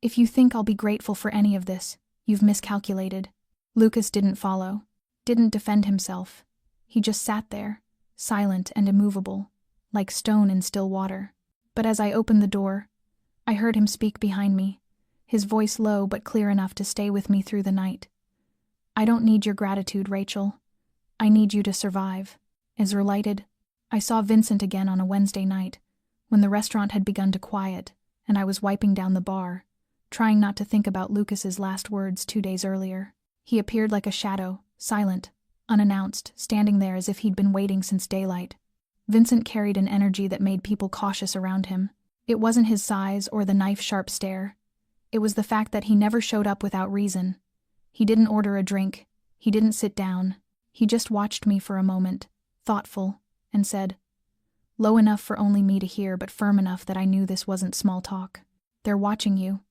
"If you think I'll be grateful for any of this, you've miscalculated." Lucas didn't follow, didn't defend himself. He just sat there, silent and immovable, like stone in still water. But as I opened the door, I heard him speak behind me, his voice low but clear enough to stay with me through the night. "I don't need your gratitude, Rachel. I need you to survive." As relighted, I saw Vincent again on a Wednesday night, when the restaurant had begun to quiet, and I was wiping down the bar, trying not to think about Lucas's last words 2 days earlier. He appeared like a shadow, silent, unannounced, standing there as if he'd been waiting since daylight. Vincent carried an energy that made people cautious around him. It wasn't his size or the knife-sharp stare. It was the fact that he never showed up without reason. He didn't order a drink. He didn't sit down. He just watched me for a moment, thoughtful, and said, low enough for only me to hear but firm enough that I knew this wasn't small talk, "They're watching you."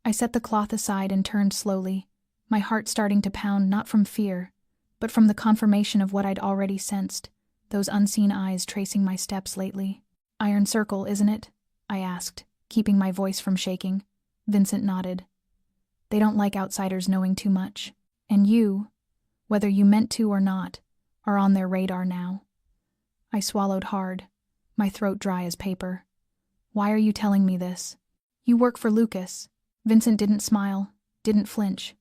I set the cloth aside and turned slowly, my heart starting to pound not from fear, but from the confirmation of what I'd already sensed, those unseen eyes tracing my steps lately. "Iron Circle, isn't it?" I asked, keeping my voice from shaking. Vincent nodded. "They don't like outsiders knowing too much. And you, whether you meant to or not, are on their radar now." I swallowed hard, my throat dry as paper. "Why are you telling me this?" "You work for Lucas." Vincent didn't smile, didn't flinch.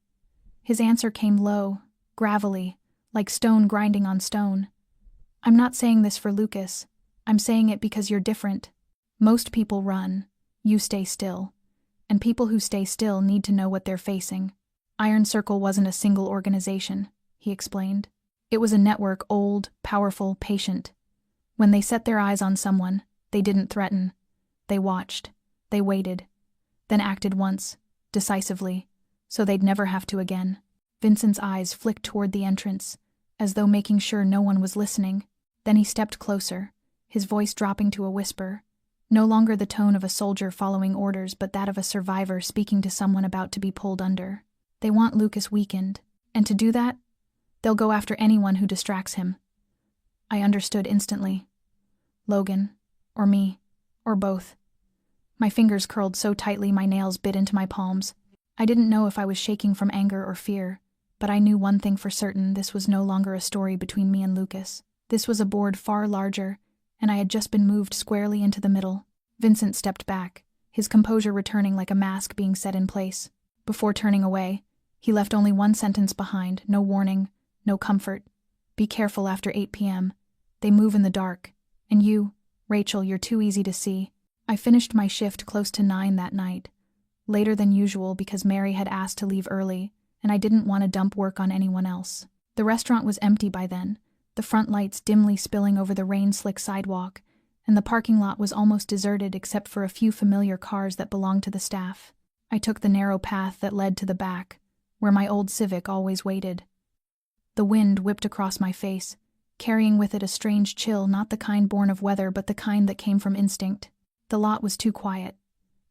His answer came low, gravelly, like stone grinding on stone. "I'm not saying this for Lucas. I'm saying it because you're different. Most people run. You stay still. And people who stay still need to know what they're facing. Iron Circle wasn't a single organization," he explained. "It was a network, old, powerful, patient. When they set their eyes on someone, they didn't threaten. They watched. They waited. Then acted once, decisively, so they'd never have to again." Vincent's eyes flicked toward the entrance, as though making sure no one was listening. Then he stepped closer, his voice dropping to a whisper, no longer the tone of a soldier following orders but that of a survivor speaking to someone about to be pulled under. "They want Lucas weakened, and to do that, they'll go after anyone who distracts him." I understood instantly. Logan, or me, or both. My fingers curled so tightly my nails bit into my palms. I didn't know if I was shaking from anger or fear, but I knew one thing for certain: this was no longer a story between me and Lucas. This was a board far larger, and I had just been moved squarely into the middle. Vincent stepped back, his composure returning like a mask being set in place. Before turning away, he left only one sentence behind, no warning, no comfort. "Be careful after 8 p.m. They move in the dark. And you, Rachel, you're too easy to see." I finished my shift close to 9 that night, later than usual because Mary had asked to leave early, and I didn't want to dump work on anyone else. The restaurant was empty by then, the front lights dimly spilling over the rain-slick sidewalk, and the parking lot was almost deserted except for a few familiar cars that belonged to the staff. I took the narrow path that led to the back, where my old Civic always waited. The wind whipped across my face, carrying with it a strange chill, not the kind born of weather but the kind that came from instinct. The lot was too quiet.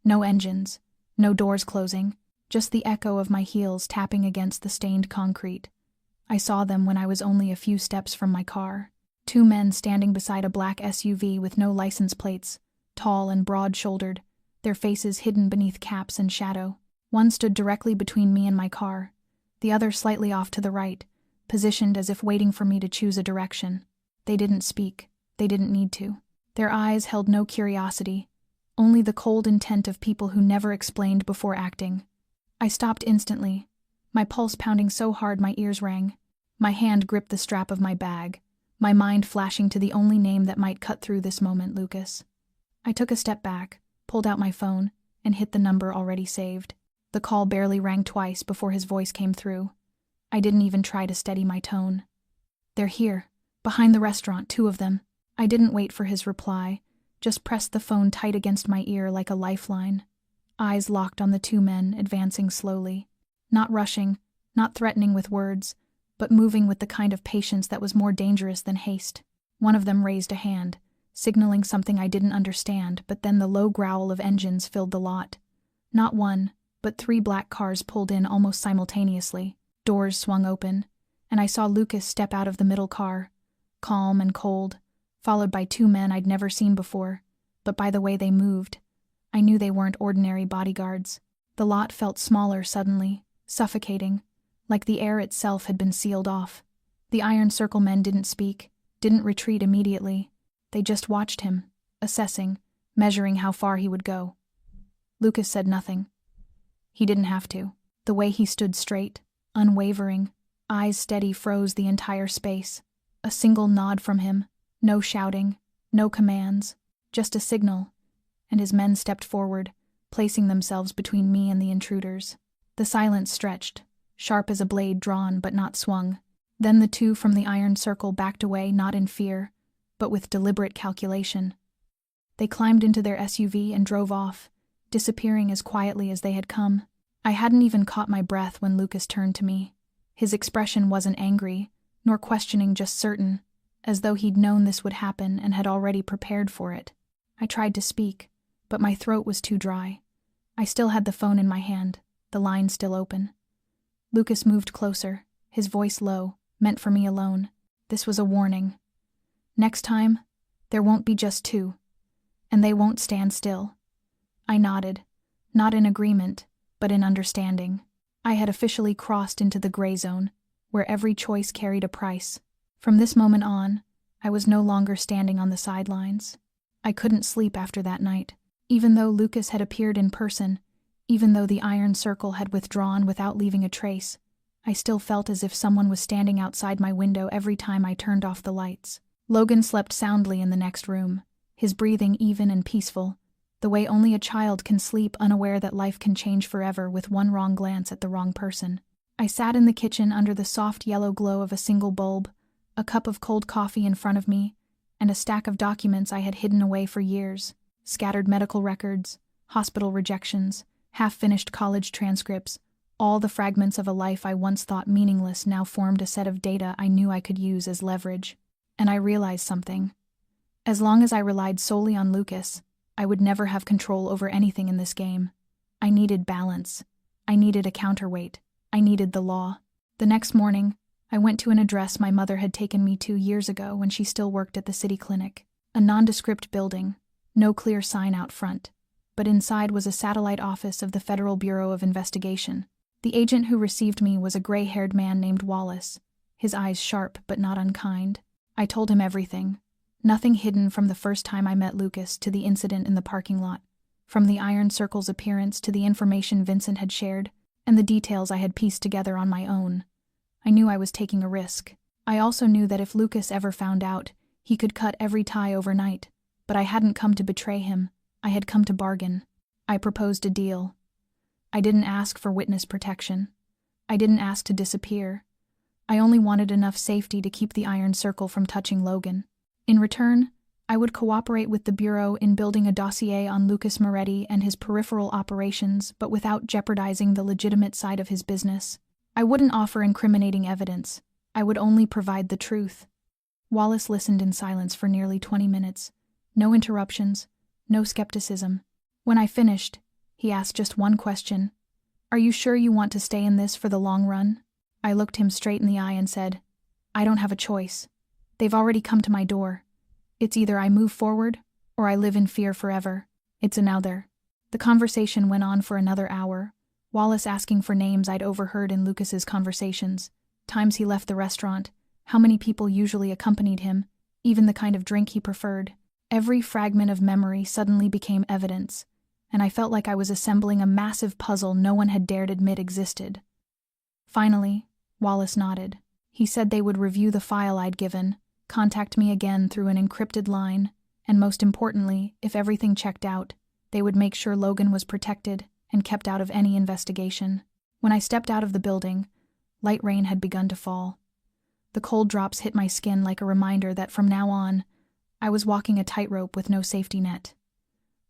No engines, no doors closing, just the echo of my heels tapping against the stained concrete. I saw them when I was only a few steps from my car. 2 men standing beside a black SUV with no license plates, tall and broad-shouldered, their faces hidden beneath caps and shadow. One stood directly between me and my car, the other slightly off to the right, positioned as if waiting for me to choose a direction. They didn't speak. They didn't need to. Their eyes held no curiosity, only the cold intent of people who never explained before acting. I stopped instantly, my pulse pounding so hard my ears rang. My hand gripped the strap of my bag, my mind flashing to the only name that might cut through this moment: Lucas. I took a step back, pulled out my phone, and hit the number already saved. The call barely rang twice before his voice came through. I didn't even try to steady my tone. "They're here, behind the restaurant, 2 of them." I didn't wait for his reply, just pressed the phone tight against my ear like a lifeline. Eyes locked on the 2 men, advancing slowly. Not rushing, not threatening with words, but moving with the kind of patience that was more dangerous than haste. One of them raised a hand, signaling something I didn't understand, but then the low growl of engines filled the lot. Not 1, but 3 black cars pulled in almost simultaneously. Doors swung open, and I saw Lucas step out of the middle car, calm and cold, followed by 2 men I'd never seen before, but by the way they moved, I knew they weren't ordinary bodyguards. The lot felt smaller suddenly, suffocating, like the air itself had been sealed off. The Iron Circle men didn't speak, didn't retreat immediately. They just watched him, assessing, measuring how far he would go. Lucas said nothing. He didn't have to. The way he stood straight, unwavering, eyes steady, froze the entire space. A single nod from him, no shouting, no commands, just a signal, and his men stepped forward, placing themselves between me and the intruders. The silence stretched, sharp as a blade drawn but not swung. Then the 2 from the Iron Circle backed away, not in fear, but with deliberate calculation. They climbed into their SUV and drove off, disappearing as quietly as they had come. I hadn't even caught my breath when Lucas turned to me. His expression wasn't angry, nor questioning, just certain, as though he'd known this would happen and had already prepared for it. I tried to speak, but my throat was too dry. I still had the phone in my hand, the line still open. Lucas moved closer, his voice low, meant for me alone. This was a warning. "Next time, there won't be just 2, and they won't stand still." I nodded, not in agreement, but in understanding. I had officially crossed into the gray zone, where every choice carried a price. From this moment on, I was no longer standing on the sidelines. I couldn't sleep after that night. Even though Lucas had appeared in person, even though the Iron Circle had withdrawn without leaving a trace, I still felt as if someone was standing outside my window every time I turned off the lights. Logan slept soundly in the next room, his breathing even and peaceful, the way only a child can sleep, unaware that life can change forever with one wrong glance at the wrong person. I sat in the kitchen under the soft yellow glow of a single bulb, a cup of cold coffee in front of me, and a stack of documents I had hidden away for years. Scattered medical records, hospital rejections, half-finished college transcripts, all the fragments of a life I once thought meaningless now formed a set of data I knew I could use as leverage. And I realized something. As long as I relied solely on Lucas, I would never have control over anything in this game. I needed balance. I needed a counterweight. I needed the law. The next morning, I went to an address my mother had taken me to years ago when she still worked at the city clinic. A nondescript building, no clear sign out front, but inside was a satellite office of the Federal Bureau of Investigation. The agent who received me was a gray-haired man named Wallace, his eyes sharp but not unkind. I told him everything. Nothing hidden, from the first time I met Lucas to the incident in the parking lot, from the Iron Circle's appearance to the information Vincent had shared, and the details I had pieced together on my own. I knew I was taking a risk. I also knew that if Lucas ever found out, he could cut every tie overnight, but I hadn't come to betray him. I had come to bargain. I proposed a deal. I didn't ask for witness protection. I didn't ask to disappear. I only wanted enough safety to keep the Iron Circle from touching Logan. In return, I would cooperate with the Bureau in building a dossier on Lucas Moretti and his peripheral operations, but without jeopardizing the legitimate side of his business. I wouldn't offer incriminating evidence, I would only provide the truth. Wallace listened in silence for nearly 20 minutes. No interruptions, no skepticism. When I finished, he asked just one question. "Are you sure you want to stay in this for the long run?" I looked him straight in the eye and said, "I don't have a choice. They've already come to my door. It's either I move forward, or I live in fear forever. It's an either." The conversation went on for another hour, Wallace asking for names I'd overheard in Lucas's conversations, times he left the restaurant, how many people usually accompanied him, even the kind of drink he preferred. Every fragment of memory suddenly became evidence, and I felt like I was assembling a massive puzzle no one had dared admit existed. Finally, Wallace nodded. He said they would review the file I'd given, contact me again through an encrypted line, and most importantly, if everything checked out, they would make sure Logan was protected and kept out of any investigation. When I stepped out of the building, light rain had begun to fall. The cold drops hit my skin like a reminder that from now on, I was walking a tightrope with no safety net.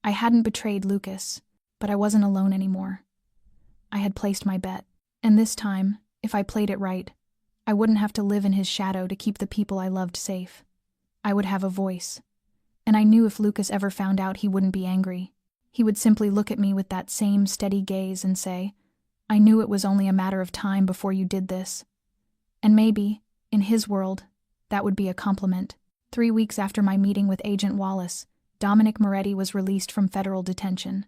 I hadn't betrayed Lucas, but I wasn't alone anymore. I had placed my bet, and this time, if I played it right, I wouldn't have to live in his shadow to keep the people I loved safe. I would have a voice, and I knew if Lucas ever found out he wouldn't be angry. He would simply look at me with that same steady gaze and say, "I knew it was only a matter of time before you did this." And maybe, in his world, that would be a compliment. 3 weeks after my meeting with Agent Wallace, Dominic Moretti was released from federal detention.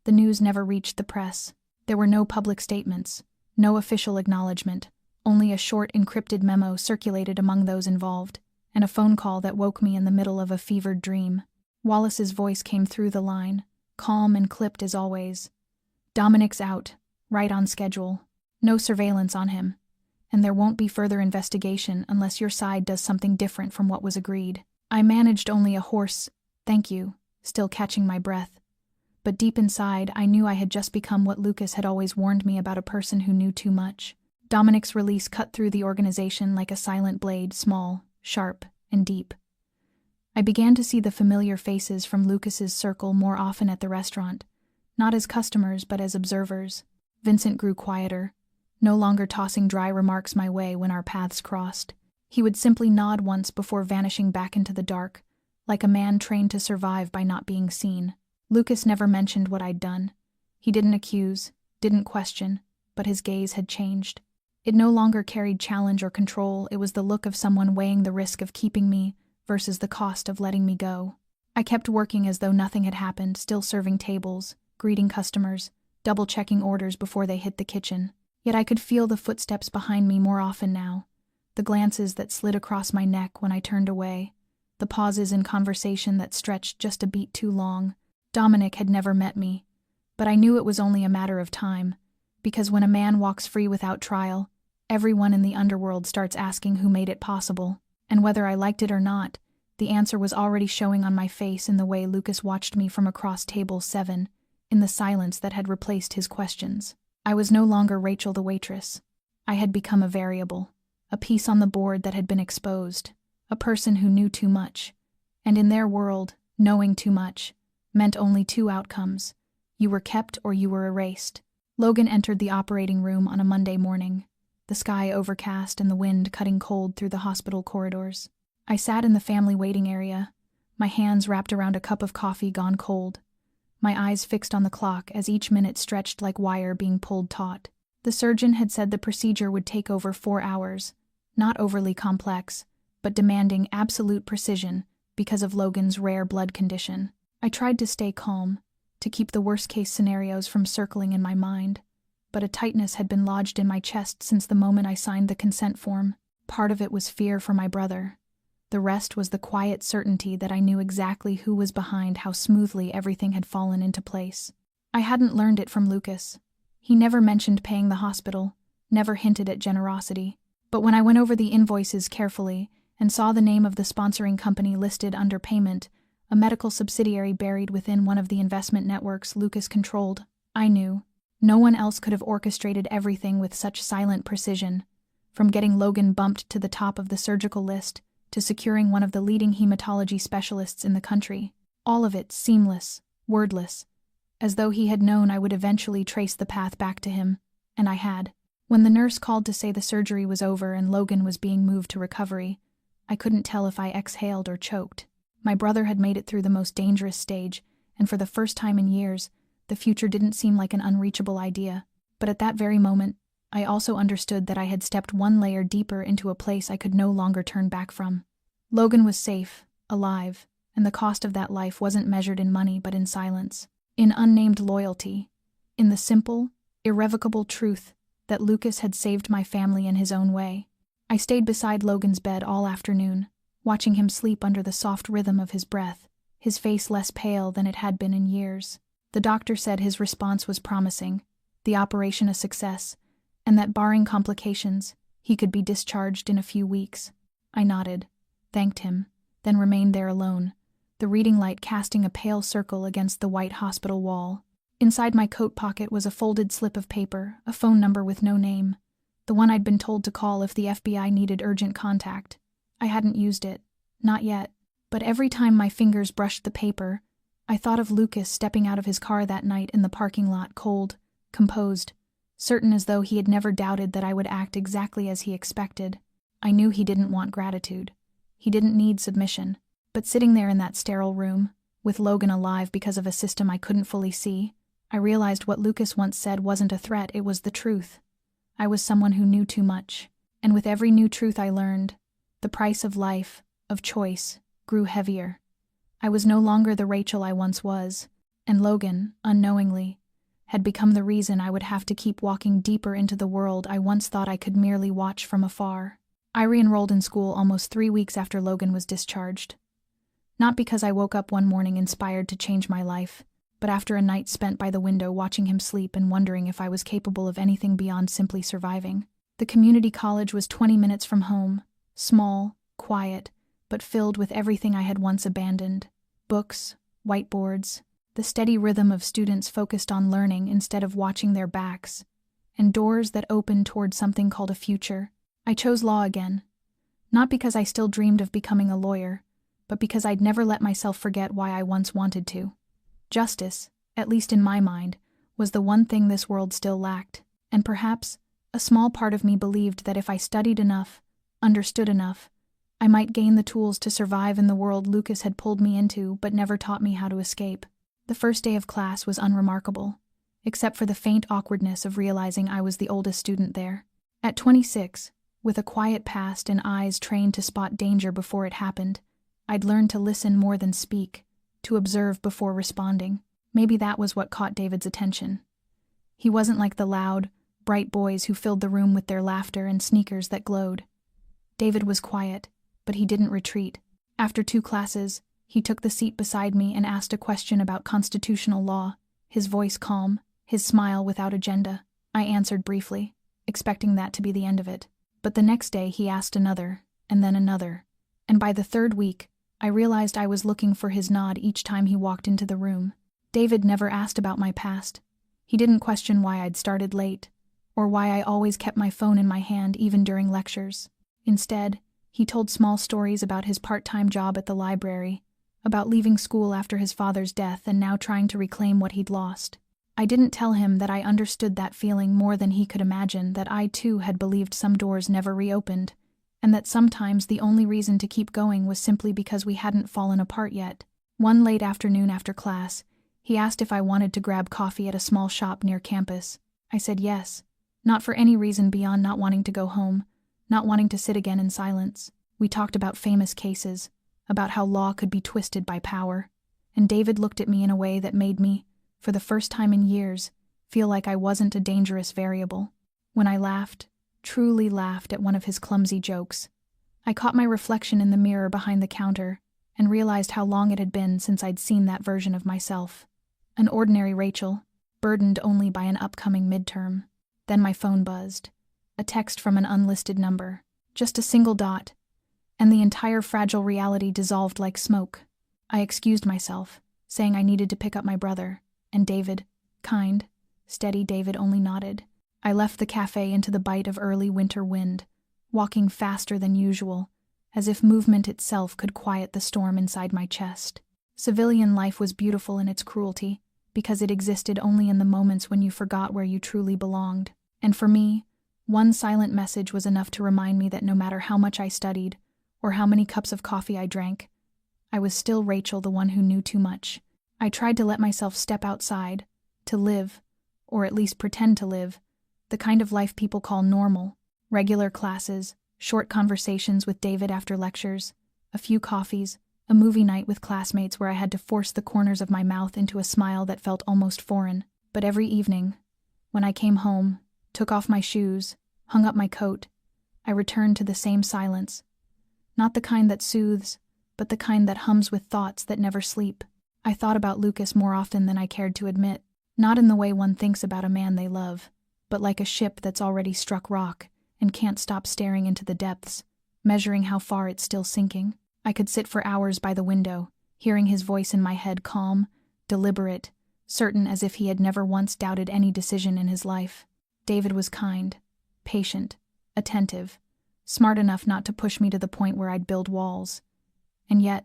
The news never reached the press. There were no public statements, no official acknowledgement, only a short encrypted memo circulated among those involved, and a phone call that woke me in the middle of a fevered dream. Wallace's voice came through the line, calm and clipped as always. "Dominic's out, right on schedule. No surveillance on him. And there won't be further investigation unless your side does something different from what was agreed." I managed only a hoarse, "Thank you," still catching my breath. But deep inside, I knew I had just become what Lucas had always warned me about, a person who knew too much. Dominic's release cut through the organization like a silent blade, small, sharp, and deep. I began to see the familiar faces from Lucas's circle more often at the restaurant, not as customers but as observers. Vincent grew quieter, no longer tossing dry remarks my way when our paths crossed. He would simply nod once before vanishing back into the dark, like a man trained to survive by not being seen. Lucas never mentioned what I'd done. He didn't accuse, didn't question, but his gaze had changed. It no longer carried challenge or control, it was the look of someone weighing the risk of keeping me versus the cost of letting me go. I kept working as though nothing had happened, still serving tables, greeting customers, double-checking orders before they hit the kitchen. Yet I could feel the footsteps behind me more often now, the glances that slid across my neck when I turned away, the pauses in conversation that stretched just a beat too long. Dominic had never met me, but I knew it was only a matter of time, because when a man walks free without trial, everyone in the underworld starts asking who made it possible, and whether I liked it or not, the answer was already showing on my face in the way Lucas watched me from across table 7, in the silence that had replaced his questions. I was no longer Rachel the waitress. I had become a variable, a piece on the board that had been exposed, a person who knew too much, and in their world, knowing too much meant only two outcomes: you were kept or you were erased. Logan entered the operating room on a Monday morning, the sky overcast and the wind cutting cold through the hospital corridors. I sat in the family waiting area, my hands wrapped around a cup of coffee gone cold, my eyes fixed on the clock as each minute stretched like wire being pulled taut. The surgeon had said the procedure would take over 4 hours, not overly complex, but demanding absolute precision because of Logan's rare blood condition. I tried to stay calm, to keep the worst-case scenarios from circling in my mind, but a tightness had been lodged in my chest since the moment I signed the consent form. Part of it was fear for my brother. The rest was the quiet certainty that I knew exactly who was behind how smoothly everything had fallen into place. I hadn't learned it from Lucas. He never mentioned paying the hospital, never hinted at generosity. But when I went over the invoices carefully and saw the name of the sponsoring company listed under payment, a medical subsidiary buried within one of the investment networks Lucas controlled, I knew. No one else could have orchestrated everything with such silent precision, from getting Logan bumped to the top of the surgical list to securing one of the leading hematology specialists in the country. All of it seamless, wordless, as though he had known I would eventually trace the path back to him, and I had. When the nurse called to say the surgery was over and Logan was being moved to recovery, I couldn't tell if I exhaled or choked. My brother had made it through the most dangerous stage, and for the first time in years, the future didn't seem like an unreachable idea. But at that very moment, I also understood that I had stepped one layer deeper into a place I could no longer turn back from. Logan was safe, alive, and the cost of that life wasn't measured in money but in silence, in unnamed loyalty, in the simple, irrevocable truth that Lucas had saved my family in his own way. I stayed beside Logan's bed all afternoon, watching him sleep under the soft rhythm of his breath, his face less pale than it had been in years. The doctor said his response was promising, the operation a success, and that barring complications, he could be discharged in a few weeks. I nodded, thanked him, then remained there alone, the reading light casting a pale circle against the white hospital wall. Inside my coat pocket was a folded slip of paper, a phone number with no name, the one I'd been told to call if the FBI needed urgent contact. I hadn't used it, not yet, but every time my fingers brushed the paper, I thought of Lucas stepping out of his car that night in the parking lot, cold, composed, certain as though he had never doubted that I would act exactly as he expected. I knew he didn't want gratitude. He didn't need submission. But sitting there in that sterile room, with Logan alive because of a system I couldn't fully see, I realized what Lucas once said wasn't a threat, it was the truth. I was someone who knew too much, and with every new truth I learned, the price of life, of choice, grew heavier. I was no longer the Rachel I once was, and Logan, unknowingly, had become the reason I would have to keep walking deeper into the world I once thought I could merely watch from afar. I re-enrolled in school almost 3 weeks after Logan was discharged. Not because I woke up one morning inspired to change my life, but after a night spent by the window watching him sleep and wondering if I was capable of anything beyond simply surviving. The community college was 20 minutes from home, small, quiet, but filled with everything I had once abandoned. Books, whiteboards, the steady rhythm of students focused on learning instead of watching their backs, and doors that opened toward something called a future. I chose law again, not because I still dreamed of becoming a lawyer, but because I'd never let myself forget why I once wanted to. Justice, at least in my mind, was the one thing this world still lacked, and perhaps a small part of me believed that if I studied enough, understood enough, I might gain the tools to survive in the world Lucas had pulled me into but never taught me how to escape. The first day of class was unremarkable, except for the faint awkwardness of realizing I was the oldest student there. At 26, with a quiet past and eyes trained to spot danger before it happened, I'd learned to listen more than speak, to observe before responding. Maybe that was what caught David's attention. He wasn't like the loud, bright boys who filled the room with their laughter and sneakers that glowed. David was quiet, but he didn't retreat. After 2 classes, he took the seat beside me and asked a question about constitutional law, his voice calm, his smile without agenda. I answered briefly, expecting that to be the end of it. But the next day he asked another, and then another, and by the 3rd week, I realized I was looking for his nod each time he walked into the room. David never asked about my past. He didn't question why I'd started late, or why I always kept my phone in my hand even during lectures. Instead, he told small stories about his part-time job at the library, about leaving school after his father's death and now trying to reclaim what he'd lost. I didn't tell him that I understood that feeling more than he could imagine, that I too had believed some doors never reopened, and that sometimes the only reason to keep going was simply because we hadn't fallen apart yet. One late afternoon after class, he asked if I wanted to grab coffee at a small shop near campus. I said yes, not for any reason beyond not wanting to go home, not wanting to sit again in silence. We talked about famous cases, about how law could be twisted by power, and David looked at me in a way that made me, for the first time in years, feel like I wasn't a dangerous variable. When I laughed, truly laughed at one of his clumsy jokes, I caught my reflection in the mirror behind the counter and realized how long it had been since I'd seen that version of myself. An ordinary Rachel, burdened only by an upcoming midterm. Then my phone buzzed. A text from an unlisted number. Just a single dot, and the entire fragile reality dissolved like smoke. I excused myself, saying I needed to pick up my brother, and David, kind, steady David, only nodded. I left the cafe into the bite of early winter wind, walking faster than usual, as if movement itself could quiet the storm inside my chest. Civilian life was beautiful in its cruelty, because it existed only in the moments when you forgot where you truly belonged. And for me, One silent message was enough to remind me that no matter how much I studied, or how many cups of coffee I drank, I was still Rachel, the one who knew too much. I tried to let myself step outside, to live, or at least pretend to live, the kind of life people call normal. Regular classes, short conversations with David after lectures, a few coffees, a movie night with classmates where I had to force the corners of my mouth into a smile that felt almost foreign. But every evening, when I came home, took off my shoes, hung up my coat, I returned to the same silence. Not the kind that soothes, but the kind that hums with thoughts that never sleep. I thought about Lucas more often than I cared to admit, not in the way one thinks about a man they love, but like a ship that's already struck rock and can't stop staring into the depths, measuring how far it's still sinking. I could sit for hours by the window, hearing his voice in my head, calm, deliberate, certain as if he had never once doubted any decision in his life. David was kind, patient, attentive, smart enough not to push me to the point where I'd build walls. And yet,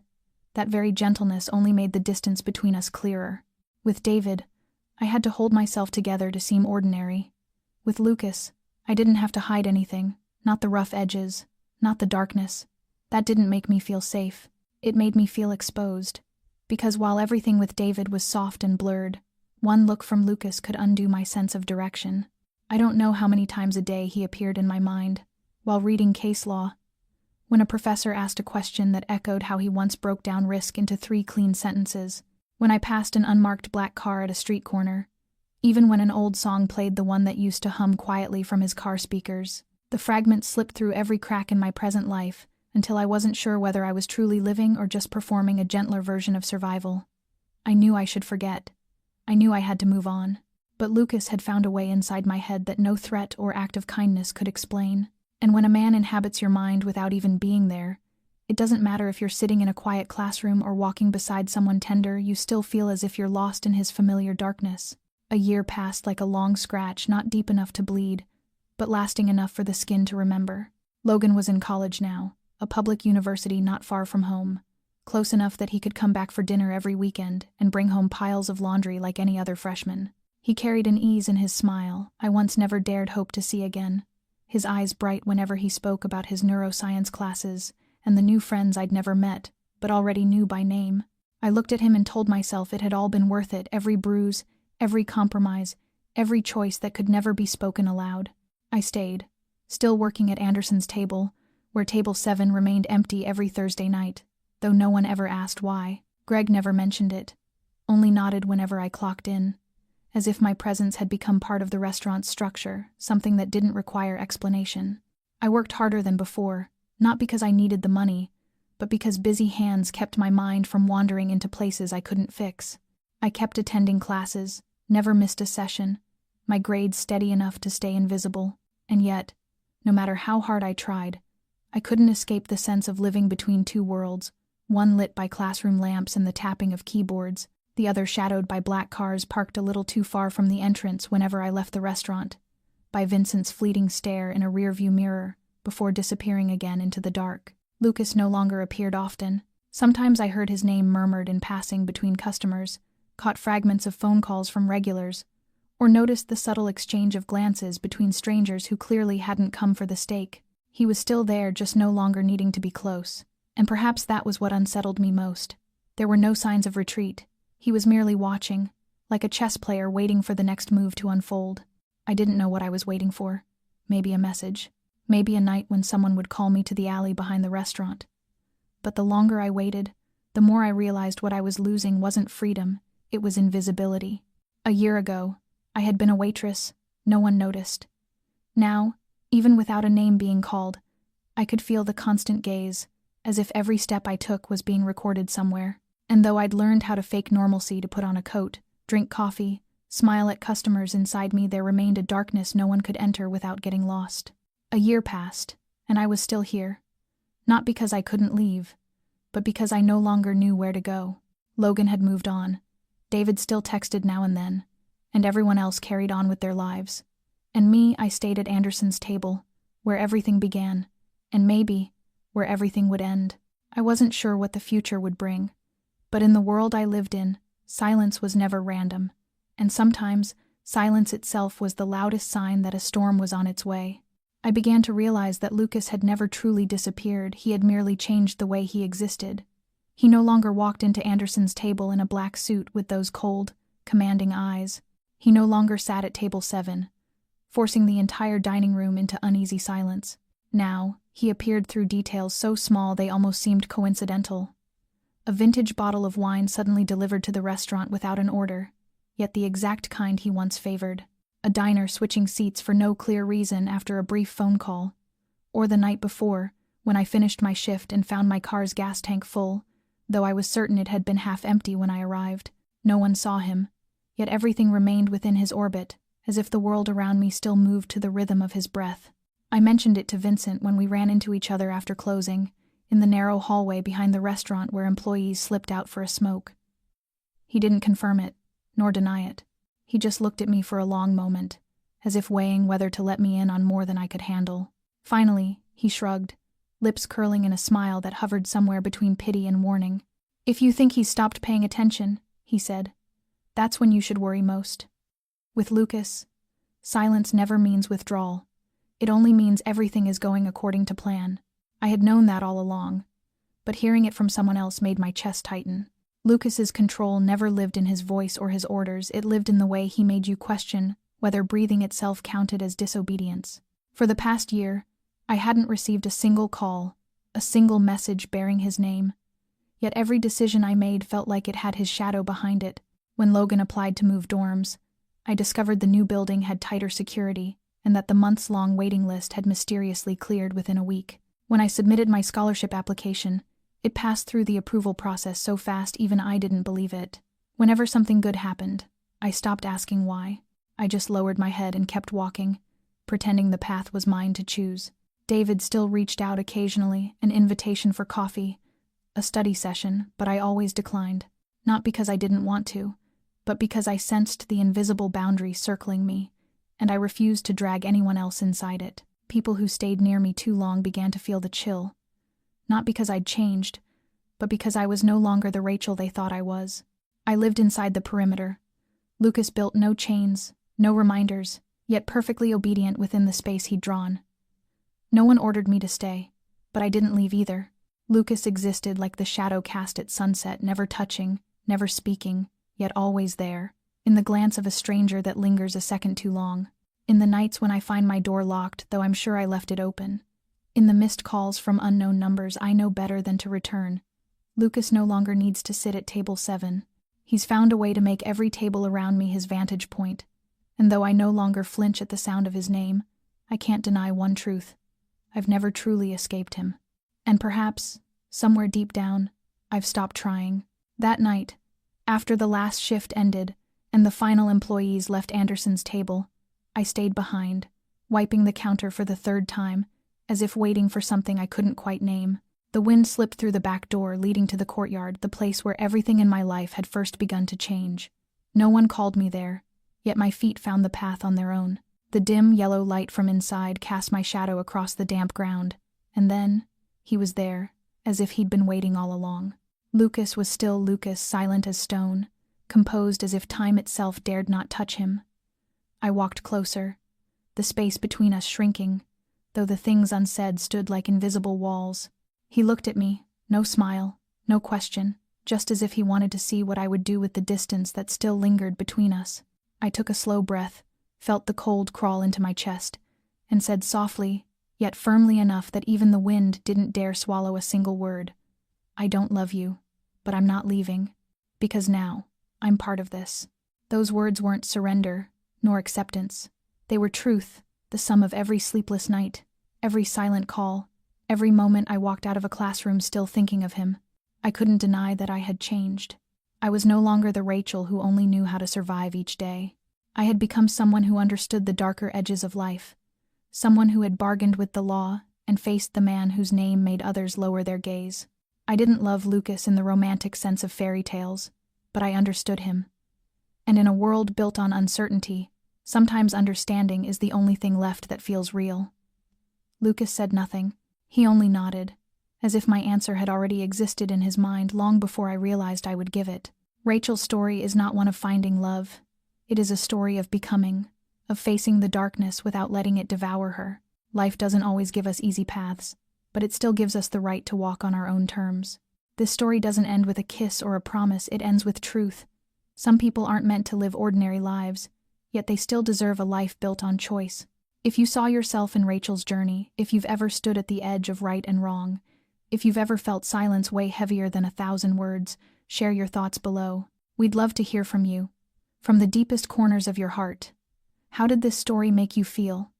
that very gentleness only made the distance between us clearer. With David, I had to hold myself together to seem ordinary. With Lucas, I didn't have to hide anything, not the rough edges, not the darkness. That didn't make me feel safe. It made me feel exposed. Because while everything with David was soft and blurred, one look from Lucas could undo my sense of direction. I don't know how many times a day he appeared in my mind, while reading case law, when a professor asked a question that echoed how he once broke down risk into 3 clean sentences, when I passed an unmarked black car at a street corner, even when an old song played, the one that used to hum quietly from his car speakers. The fragments slipped through every crack in my present life, until I wasn't sure whether I was truly living or just performing a gentler version of survival. I knew I should forget. I knew I had to move on. But Lucas had found a way inside my head that no threat or act of kindness could explain. And when a man inhabits your mind without even being there, it doesn't matter if you're sitting in a quiet classroom or walking beside someone tender, you still feel as if you're lost in his familiar darkness. A year passed like a long scratch, not deep enough to bleed, but lasting enough for the skin to remember. Logan was in college now, a public university not far from home, close enough that he could come back for dinner every weekend and bring home piles of laundry like any other freshman. He carried an ease in his smile I once never dared hope to see again, his eyes bright whenever he spoke about his neuroscience classes and the new friends I'd never met, but already knew by name. I looked at him and told myself it had all been worth it, every bruise, every compromise, every choice that could never be spoken aloud. I stayed, still working at Anderson's table, where table 7 remained empty every Thursday night, though no one ever asked why. Greg never mentioned it, only nodded whenever I clocked in, as if my presence had become part of the restaurant's structure, something that didn't require explanation. I worked harder than before, not because I needed the money, but because busy hands kept my mind from wandering into places I couldn't fix. I kept attending classes, never missed a session, my grades steady enough to stay invisible, and yet, no matter how hard I tried, I couldn't escape the sense of living between 2 worlds, one lit by classroom lamps and the tapping of keyboards, the other shadowed by black cars parked a little too far from the entrance whenever I left the restaurant, by Vincent's fleeting stare in a rearview mirror before disappearing again into the dark. Lucas no longer appeared often. Sometimes I heard his name murmured in passing between customers, caught fragments of phone calls from regulars, or noticed the subtle exchange of glances between strangers who clearly hadn't come for the steak. He was still there, just no longer needing to be close, and perhaps that was what unsettled me most. There were no signs of retreat. He was merely watching, like a chess player waiting for the next move to unfold. I didn't know what I was waiting for. Maybe a message. Maybe a night when someone would call me to the alley behind the restaurant. But the longer I waited, the more I realized what I was losing wasn't freedom, it was invisibility. A year ago, I had been a waitress. No one noticed. Now, even without a name being called, I could feel the constant gaze, as if every step I took was being recorded somewhere. And though I'd learned how to fake normalcy, to put on a coat, drink coffee, smile at customers, inside me there remained a darkness no one could enter without getting lost. A year passed, and I was still here. Not because I couldn't leave, but because I no longer knew where to go. Logan had moved on. David still texted now and then, and everyone else carried on with their lives. And me, I stayed at Anderson's table, where everything began, and maybe where everything would end. I wasn't sure what the future would bring, but in the world I lived in, silence was never random, and sometimes silence itself was the loudest sign that a storm was on its way. I began to realize that Lucas had never truly disappeared, he had merely changed the way he existed. He no longer walked into Anderson's table in a black suit with those cold, commanding eyes. He no longer sat at table 7, forcing the entire dining room into uneasy silence. Now, he appeared through details so small they almost seemed coincidental. A vintage bottle of wine suddenly delivered to the restaurant without an order, yet the exact kind he once favored. A diner switching seats for no clear reason after a brief phone call. Or the night before, when I finished my shift and found my car's gas tank full, though I was certain it had been half empty when I arrived. No one saw him, yet everything remained within his orbit, as if the world around me still moved to the rhythm of his breath. I mentioned it to Vincent when we ran into each other after closing, in the narrow hallway behind the restaurant where employees slipped out for a smoke. He didn't confirm it, nor deny it. He just looked at me for a long moment, as if weighing whether to let me in on more than I could handle. Finally, he shrugged, lips curling in a smile that hovered somewhere between pity and warning. "If you think he's stopped paying attention," he said, "that's when you should worry most." With Lucas, silence never means withdrawal. It only means everything is going according to plan. I had known that all along, but hearing it from someone else made my chest tighten. Lucas's control never lived in his voice or his orders, it lived in the way he made you question whether breathing itself counted as disobedience. For the past year, I hadn't received a single call, a single message bearing his name. Yet every decision I made felt like it had his shadow behind it. When Logan applied to move dorms, I discovered the new building had tighter security, and that the months-long waiting list had mysteriously cleared within a week. When I submitted my scholarship application, it passed through the approval process so fast even I didn't believe it. Whenever something good happened, I stopped asking why. I just lowered my head and kept walking, pretending the path was mine to choose. David still reached out occasionally, an invitation for coffee, a study session, but I always declined. Not because I didn't want to, but because I sensed the invisible boundary circling me, and I refused to drag anyone else inside it. People who stayed near me too long began to feel the chill. Not because I'd changed, but because I was no longer the Rachel they thought I was. I lived inside the perimeter. Lucas built no chains, no reminders, yet perfectly obedient within the space he'd drawn. No one ordered me to stay, but I didn't leave either. Lucas existed like the shadow cast at sunset, never touching, never speaking, yet always there, in the glance of a stranger that lingers a second too long. In the nights when I find my door locked, though I'm sure I left it open. In the missed calls from unknown numbers I know better than to return. Lucas no longer needs to sit at table 7. He's found a way to make every table around me his vantage point. And though I no longer flinch at the sound of his name, I can't deny one truth. I've never truly escaped him. And perhaps, somewhere deep down, I've stopped trying. That night, after the last shift ended and the final employees left Anderson's table, I stayed behind, wiping the counter for the 3rd time, as if waiting for something I couldn't quite name. The wind slipped through the back door leading to the courtyard, the place where everything in my life had first begun to change. No one called me there, yet my feet found the path on their own. The dim yellow light from inside cast my shadow across the damp ground, and then he was there, as if he'd been waiting all along. Lucas was still Lucas, silent as stone, composed as if time itself dared not touch him. I walked closer, the space between us shrinking, though the things unsaid stood like invisible walls. He looked at me, no smile, no question, just as if he wanted to see what I would do with the distance that still lingered between us. I took a slow breath, felt the cold crawl into my chest, and said softly, yet firmly enough that even the wind didn't dare swallow a single word, "I don't love you, but I'm not leaving, because now, I'm part of this." Those words weren't surrender, nor acceptance. They were truth, the sum of every sleepless night, every silent call, every moment I walked out of a classroom still thinking of him. I couldn't deny that I had changed. I was no longer the Rachel who only knew how to survive each day. I had become someone who understood the darker edges of life, someone who had bargained with the law and faced the man whose name made others lower their gaze. I didn't love Lucas in the romantic sense of fairy tales, but I understood him. And in a world built on uncertainty, sometimes understanding is the only thing left that feels real. Lucas said nothing. He only nodded, as if my answer had already existed in his mind long before I realized I would give it. Rachel's story is not one of finding love. It is a story of becoming, of facing the darkness without letting it devour her. Life doesn't always give us easy paths, but it still gives us the right to walk on our own terms. This story doesn't end with a kiss or a promise, it ends with truth. Some people aren't meant to live ordinary lives, yet they still deserve a life built on choice. If you saw yourself in Rachel's journey, if you've ever stood at the edge of right and wrong, if you've ever felt silence weigh heavier than 1,000 words, share your thoughts below. We'd love to hear from you, from the deepest corners of your heart. How did this story make you feel?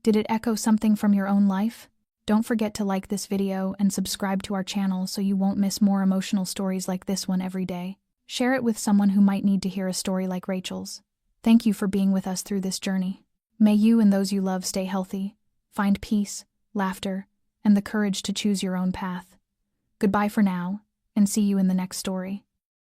Did it echo something from your own life? Don't forget to like this video and subscribe to our channel so you won't miss more emotional stories like this one every day. Share it with someone who might need to hear a story like Rachel's. Thank you for being with us through this journey. May you and those you love stay healthy, find peace, laughter, and the courage to choose your own path. Goodbye for now, and see you in the next story.